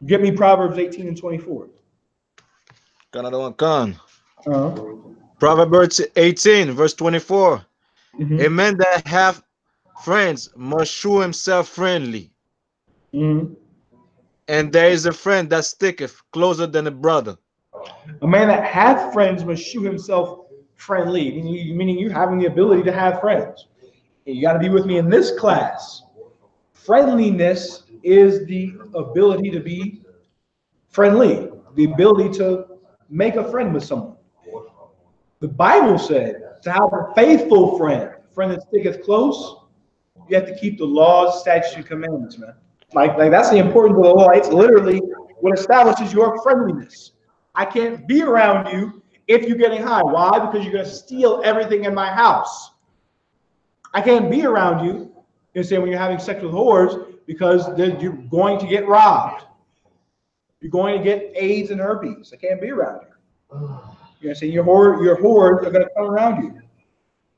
Get me Proverbs 18 and 24. Another one, con. Uh-huh. Proverbs 18, verse 24. Mm-hmm. A man that hath friends must shew himself friendly. Mm-hmm. And there is a friend that sticketh closer than a brother. A man that hath friends must shew himself friendly, meaning you having the ability to have friends. And you got to be with me in this class. Friendliness is the ability to be friendly, the ability to make a friend with someone. The Bible said to have a faithful friend, a friend that sticketh close, you have to keep the laws, statutes, and commandments, man. Like that's the importance of the law. It's literally what establishes your friendliness. I can't be around you if you're getting high. Why? Because you're going to steal everything in my house. I can't be around you, you know, when you're having sex with whores, because you're going to get robbed. You're going to get AIDS and herpes. I can't be around you. You understand? Your whores are going to come around you.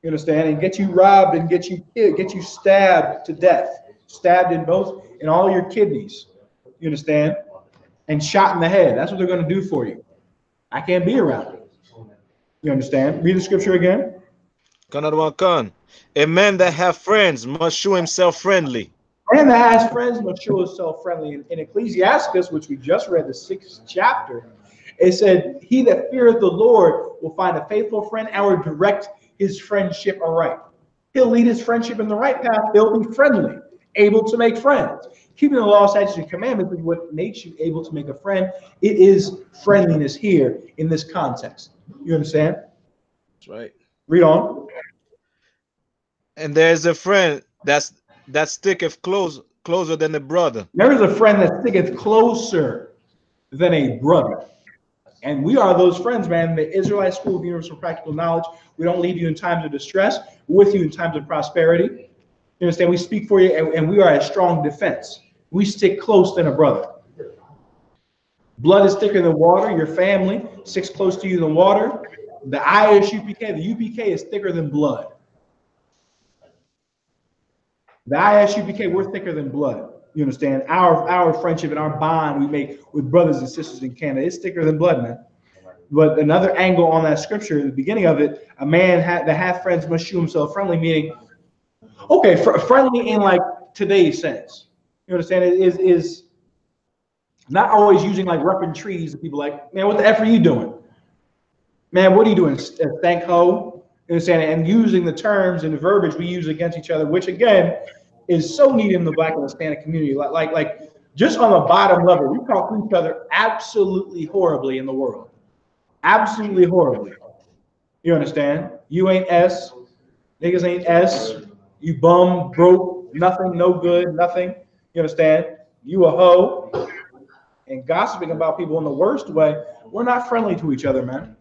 You understand? And get you robbed and get you killed, get you stabbed to death, stabbed in all your kidneys. You understand? And shot in the head. That's what they're going to do for you. I can't be around you. You understand? Read the scripture again. Another one, con. A man that hath friends must shew himself friendly. Man that has friends must show himself friendly. In Ecclesiastes, which we just read, the 6th chapter, it said, he that feareth the Lord will find a faithful friend and will direct his friendship aright. He'll lead his friendship in the right path. He'll be friendly, able to make friends. Keeping the law, statutes, and commandments is what makes you able to make a friend. It is friendliness here in this context. You understand? That's right. Read on. And there's a friend that sticketh closer than a brother. There is a friend that sticketh closer than a brother. And we are those friends, man. The Israelite School of Universal Practical Knowledge. We don't leave you in times of distress. We're with you in times of prosperity. You understand? We speak for you, and we are a strong defense. We stick close than a brother. Blood is thicker than water. Your family sticks close to you than water. The ISUPK, the UPK is thicker than blood. The ISUPK, we're thicker than blood. You understand? Our friendship and our bond we make with brothers and sisters in Canada is thicker than blood, man. But another angle on that scripture, the beginning of it, a man that hath friends must shew himself friendly, meaning, okay, friendly in like today's sense. You understand? It is not always using like rough trees. And people like, man, what the F are you doing? Man, what are you doing? Thank ho. You understand? And using the terms and the verbiage we use against each other, which again is so needed in the Black and Hispanic community. Like just on the bottom level, we talk to each other absolutely horribly in the world. Absolutely horribly. You understand? You ain't S. Niggas ain't S. You bum, broke, nothing, no good, nothing. You understand? You a hoe. And gossiping about people in the worst way. We're not friendly to each other, man.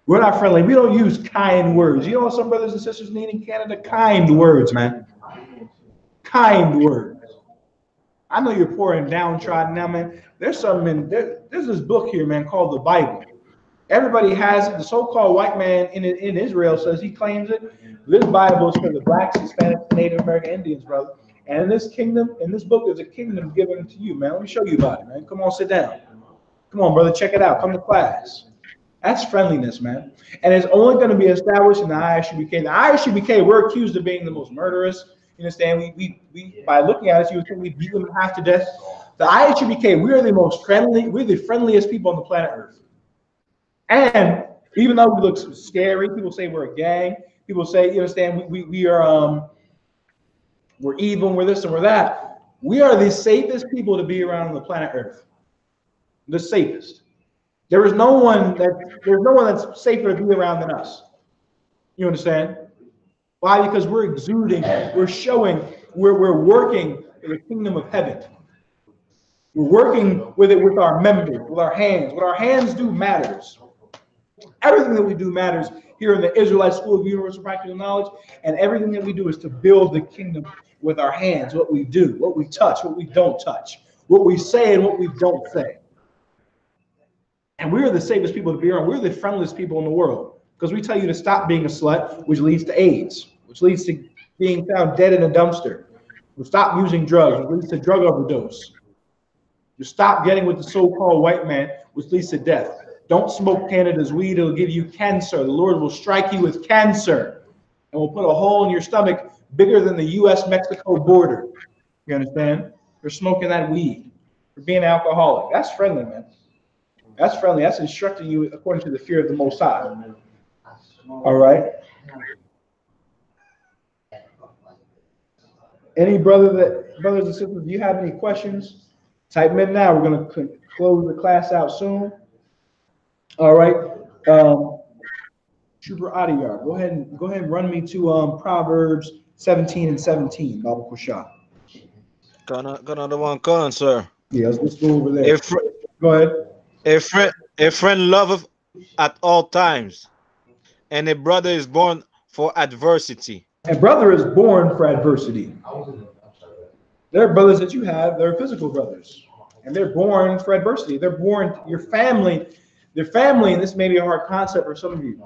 We're not friendly. We don't use kind words. You know what some brothers and sisters need in Canada? Kind words, man. Kind words. I know you're poor and downtrodden now, man. There's something there's this book here, man, called the Bible. Everybody has it. The so-called white man in Israel says he claims it. This Bible is for the Blacks, Hispanics, Native American Indians, brother. And in this kingdom, in this book, there's a kingdom given to you, man. Let me show you about it, man. Come on, sit down. Come on, brother, check it out. Come to class. That's friendliness, man. And it's only going to be established in the ISUPK. The ISUPK, we're accused of being the most murderous. You understand? We by looking at us, you would think we beat them half to death. The ISUPK, we are the most friendly, we're the friendliest people on the planet Earth. And even though we look scary, people say we're a gang. People say, you understand, we are we're evil, we're this and we're that. We are the safest people to be around on the planet Earth. The safest. There's no one that's safer to be around than us. You understand? Why? Because we're exuding, we're showing, we're working for the kingdom of heaven. We're working with it with our members, with our hands. What our hands do matters. Everything that we do matters here in the Israelite School of Universal Practical Knowledge, and everything that we do is to build the kingdom with our hands, what we do, what we touch, what we don't touch, what we say and what we don't say. And we're the safest people to be around. We're the friendliest people in the world. Because we tell you to stop being a slut, which leads to AIDS, which leads to being found dead in a dumpster. You stop using drugs, which leads to drug overdose. You stop getting with the so-called white man, which leads to death. Don't smoke Canada's weed, it'll give you cancer. The Lord will strike you with cancer and will put a hole in your stomach bigger than the US-Mexico border. You understand? You're smoking that weed. You're being an alcoholic. That's friendly, man. That's friendly. That's instructing you according to the fear of the Most High. All right? Any brothers and sisters, do you have any questions? Type them in now. We're going to close the class out soon. All right. Trooper Adiyar, go ahead and run me to Proverbs 17 and 17, Baba Kushah. Gonna the one con, sir. Yeah, let's go over there. Go ahead. A friend loveth at all times, and a brother is born for adversity. A brother is born for adversity. There are brothers that you have, they're physical brothers, and they're born for adversity. They're born, your family, and this may be a hard concept for some of you.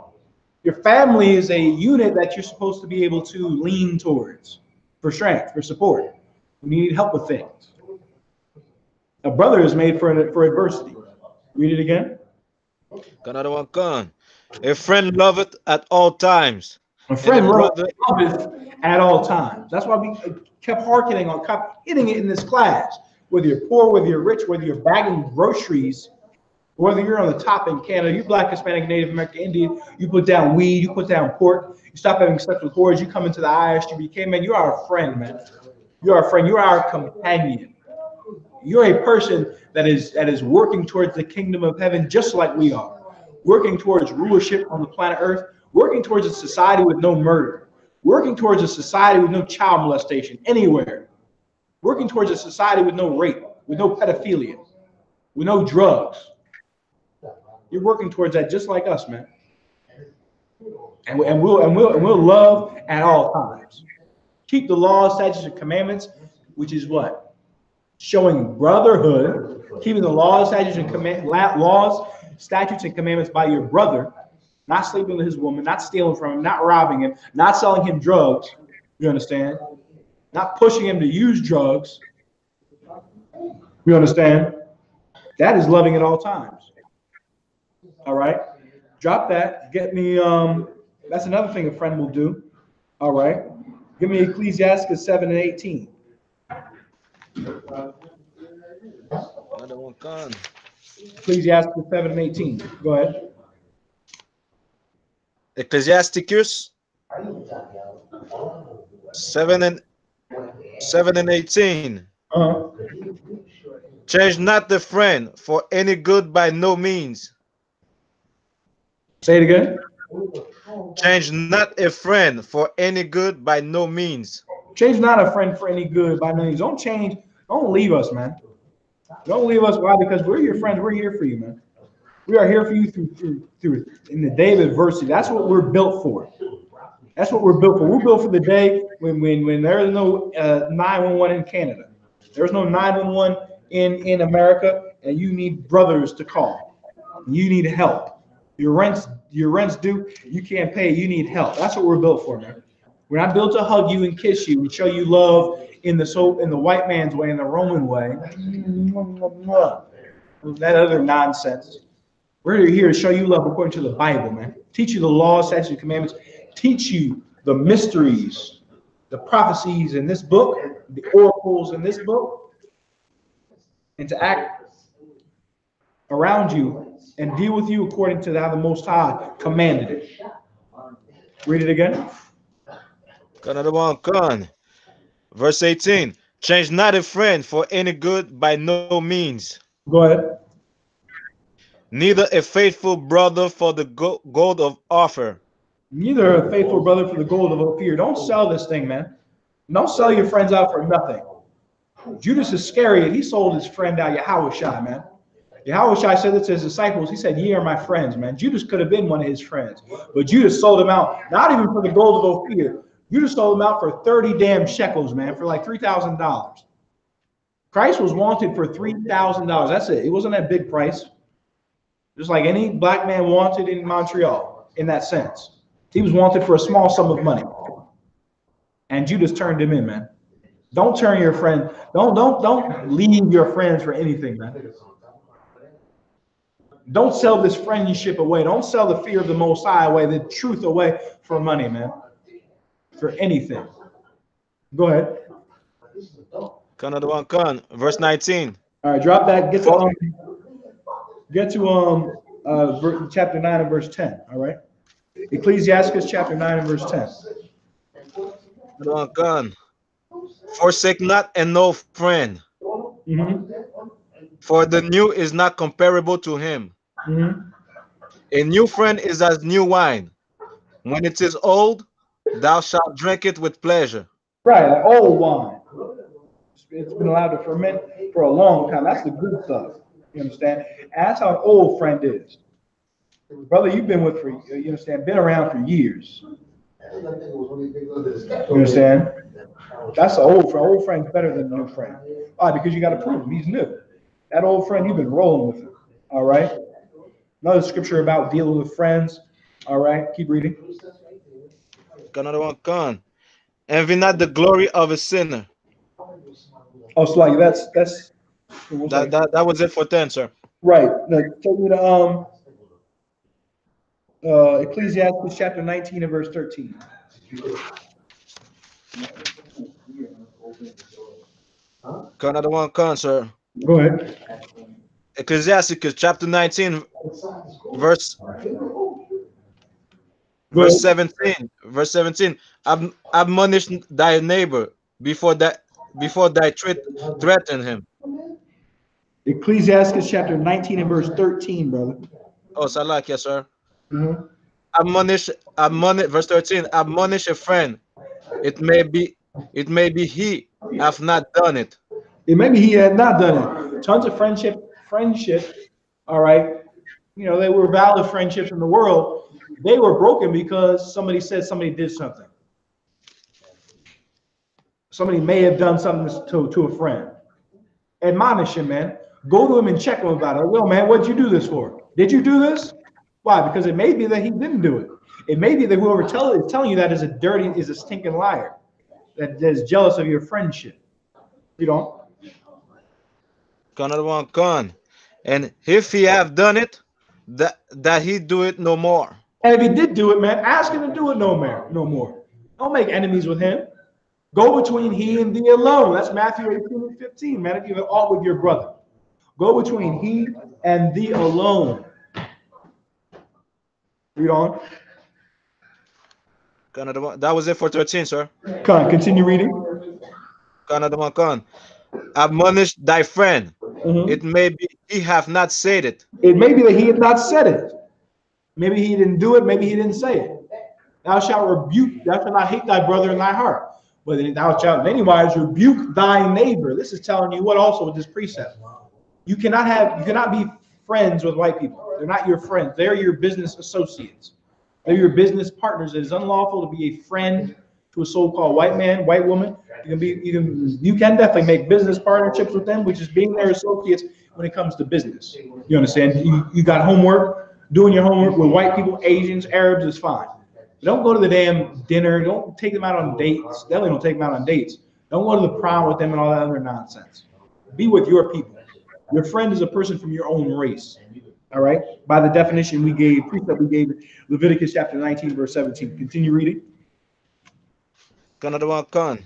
Your family is a unit that you're supposed to be able to lean towards for strength, for support, when you need help with things. A brother is made for adversity. Read it again. Another one con. A friend loveth at all times. A friend loveth at all times. That's why we kept hitting it in this class. Whether you're poor, whether you're rich, whether you're bagging groceries, whether you're on the top in Canada, you Black, Hispanic, Native American, Indian, you put down weed, you put down pork, you stop having sex with whores, you come into the ISGBK, man, you are a friend, man. You are a friend. You are our companion. You're a person that is working towards the kingdom of heaven just like we are. Working towards rulership on the planet Earth, working towards a society with no murder, working towards a society with no child molestation anywhere, working towards a society with no rape, with no pedophilia, with no drugs. You're working towards that just like us, man. And we'll love at all times. Keep the laws, statutes, and commandments, which is what? Showing brotherhood, keeping the laws, statutes, and commandments by your brother, not sleeping with his woman, not stealing from him, not robbing him, not selling him drugs. You understand? Not pushing him to use drugs. You understand? That is loving at all times. All right? Drop that. Get me, that's another thing a friend will do. All right? Give me Ecclesiastes 7 and 18. Another one con. Ecclesiastes 7 and 18. Go ahead. Ecclesiasticus 7 and 18. Change not the friend for any good by no means. Say it again. Change not a friend for any good by no means. Change not a friend for any good by no means. Don't change. Don't leave us, man. Don't leave us. Why? Because we're your friends. We're here for you, man. We are here for you through in the day of adversity. That's what we're built for. That's what we're built for. We're built for the day when there is no 911 in Canada. There's no 911 in America, and you need brothers to call. You need help. Your rent's due. You can't pay. You need help. That's what we're built for, man. We're not built to hug you and kiss you and show you love in the white man's way, in the Roman way. That other nonsense. We're here to show you love according to the Bible, man. Teach you the laws, statutes, and commandments. Teach you the mysteries, the prophecies in this book, the oracles in this book, and to act around you and deal with you according to how the Most High commanded it. Read it again. Another one, con. Verse 18. Change not a friend for any good by no means. Go ahead. Neither a faithful brother for the gold of offer. Neither a faithful brother for the gold of Ophir. Don't sell this thing, man. Don't sell your friends out for nothing. Judas Iscariot, he sold his friend out, Yahawashi, man. Yahawashi said that to his disciples. He said, "Ye are my friends," man. Judas could have been one of his friends, but Judas sold him out, not even for the gold of Ophir. Judas sold him out for 30 damn shekels, man, for like $3,000. Christ was wanted for $3,000. That's it. It wasn't that big price. Just like any black man wanted in Montreal. in that sense. He was wanted for a small sum of money. And Judas turned him in, man. Don't turn your friend, don't leave your friends for anything, man. Don't sell this friendship away. Don't sell the fear of the Most High away, the truth away for money, man. For anything. Go ahead. Another one, Con, verse 19. All right, drop that. Get to chapter 9 and verse 10. All right. Ecclesiastes chapter 9 and verse 10. Another one, Con. Forsake not an old friend, for the new is not comparable to him. A new friend is as new wine. When it is old, thou shalt drink it with pleasure. Right, like old wine. It's been allowed to ferment for a long time. That's the good stuff. You understand? And that's how an old friend is. Brother, you've been with for, you understand, been around for years. You understand? That's an old friend. Old friend's better than a new friend. Why? Because you got to prove him. He's new. That old friend, you've been rolling with him. All right? Another scripture about dealing with friends. All right? Keep reading. Another one, Con. Envy not the glory of a sinner. Oh, so like that was it for 10, sir. Right. Now, take me to Ecclesiastes chapter 19 and verse 13. Another one, Con, sir. Go ahead. Ecclesiastes chapter 19, verse 17. Verse 17. Admonish thy neighbor before thy threaten him. Ecclesiastes chapter 19 and verse 13, brother. Oh, Salak, yes, sir. Admonish, verse 13. Admonish a friend. It may be he have not done it. It may be he had not done it. Tons of friendship. All right. You know, they were valid friendships in the world. They were broken because somebody said somebody did something. Somebody may have done something to a friend. Admonish him, man. Go to him and check him about it. Well, man, what'd you do this for? Did you do this? Why? Because it may be that he didn't do it. It may be that whoever is telling you that is a stinking liar that is jealous of your friendship. You don't. Another one, Con. And if he have done it, that he do it no more. And if he did do it, man, ask him to do it no more. Don't make enemies with him. Go between he and thee alone. That's Matthew 18 and 15, man. If you have aught with your brother, go between he and thee alone. Read on. That was it for 13, sir. Continue reading. Another one, Con. Admonish thy friend. It may be he have not said it. It may be that he had not said it. Maybe he didn't do it. Maybe he didn't say it. Thou shalt rebuke. Thou shalt not hate thy brother in thy heart. But thou shalt anywise rebuke thy neighbor. This is telling you what also with this precept. You cannot be friends with white people. They're not your friends. They're your business associates. They're your business partners. It is unlawful to be a friend to a so-called white man, white woman. You can definitely make business partnerships with them, which is being their associates when it comes to business. You understand? You got homework, doing your homework with white people, Asians, Arabs is fine. Don't go to the damn dinner. Don't take them out on dates. Definitely don't take them out on dates. Don't go to the prom with them and all that other nonsense. Be with your people. Your friend is a person from your own race. All right? By the definition we gave, precept we gave, Leviticus chapter 19, verse 17. Continue reading. Another one, Con.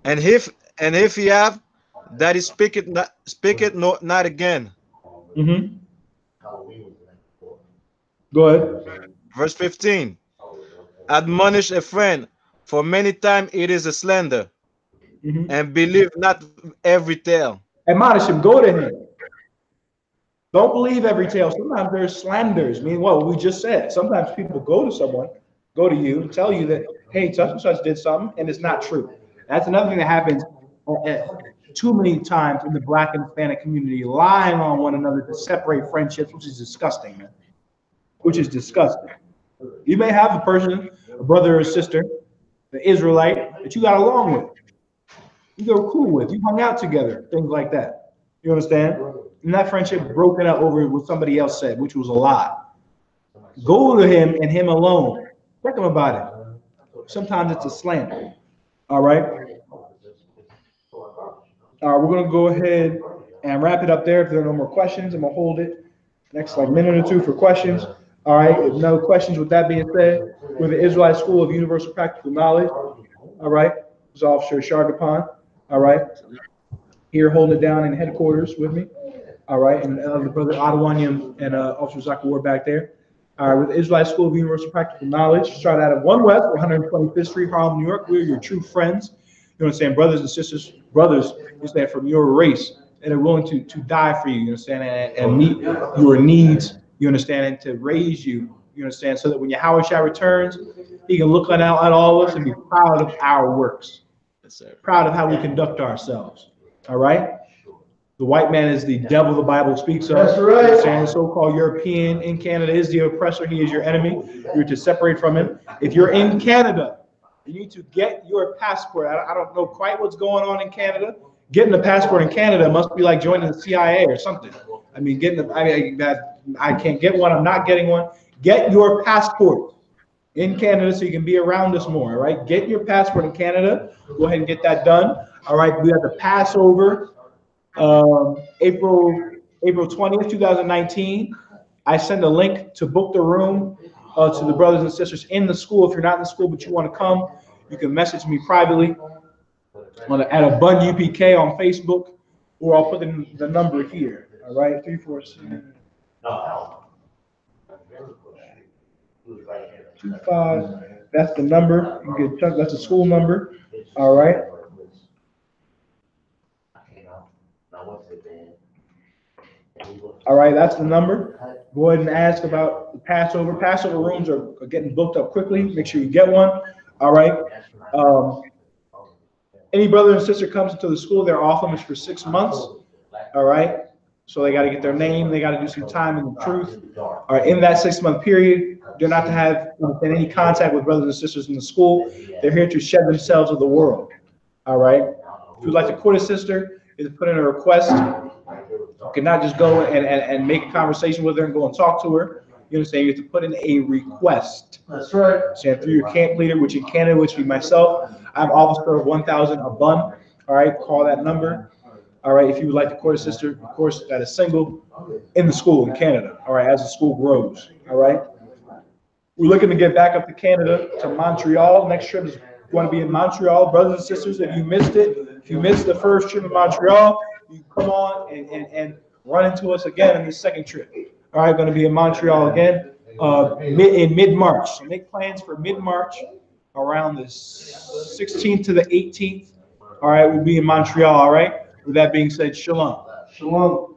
And if he have, that he speak it not again. Go ahead. Verse 15. Admonish a friend, for many times it is a slander, and believe not every tale. Admonish him. Go to him. Don't believe every tale. Sometimes there's slanders. I mean, what we just said. Sometimes people go to someone, go to you, and tell you that, hey, such and such did something, and it's not true. That's another thing that happens too many times in the Black and Hispanic community, lying on one another to separate friendships, which is disgusting, man. Which is disgusting. You may have a person, a brother or a sister, the Israelite, that you got along with. You go cool with. You hung out together, things like that. You understand? And that friendship broken up over what somebody else said, which was a lie. Go to him and him alone. Correct him about it. Sometimes it's a slander. All right. We're gonna go ahead and wrap it up there. If there are no more questions, I'm gonna hold it next like minute or two for questions. All right. If no questions, with that being said, we're the Israelite School of Universal Practical Knowledge. All right. This is Officer Shargapan. All right. Here holding it down in headquarters with me. All right. And the brother Adewanyam and Officer ZAKAR back there. All right. With the Israelite School of Universal Practical Knowledge, started out of 1 West, 125th Street, Harlem, New York. We're your true friends. You know what I'm saying? Brothers and sisters, brothers, you understand, from your race that are willing to die for you, you understand, and meet your needs, you understand, and to raise you, you understand, so that when Yahweh returns, he can look at all of us and be proud of our works. Yes, sir. Proud of how we conduct ourselves. All right? The white man is the devil the Bible speaks of. That's right. The so-called European in Canada is the oppressor. He is your enemy. You're to separate from him. If you're in Canada, you need to get your passport. I don't know quite what's going on in Canada. Getting a passport in Canada must be like joining the CIA or something. I mean, I can't get one. I'm not getting one. Get your passport in Canada so you can be around us more. All right. Get your passport in Canada. Go ahead and get that done. All right. We have the Passover, April 20th, 2019. I send a link to book the room to the brothers and sisters in the school. If you're not in the school but you want to come, you can message me privately at a Bun UPK on Facebook, or I'll put in the number here. All right, 346 25. That's the number. You can check. That's the school number. All right. All right, that's the number. Go ahead and ask about the Passover. Passover rooms are getting booked up quickly. Make sure you get one. All right. Any brother and sister comes into the school, their off limits for 6 months. All right. So they got to get their name. They got to do some time in the truth. All right. In that 6-month period, they're not to have any contact with brothers and sisters in the school. They're here to shed themselves of the world. All right. If you'd like to court a sister, is put in a request. You cannot just go and make a conversation with her and go and talk to her. You understand? You have to put in a request. That's right. So through your camp leader, which in Canada, which would be myself, I'm officer of 1000 a bun. All right, call that number. All right, if you would like to court a sister, of course, that is single in the school in Canada. All right, as the school grows. All right. We're looking to get back up to Canada, to Montreal. Next trip is going to be in Montreal. Brothers and sisters, if you missed it, if you missed the first trip in Montreal, you come on and run into us again in the second trip. All right, going to be in Montreal again in mid-March. So make plans for mid-March around the 16th to the 18th. All right, we'll be in Montreal. All right. With that being said, shalom. Shalom.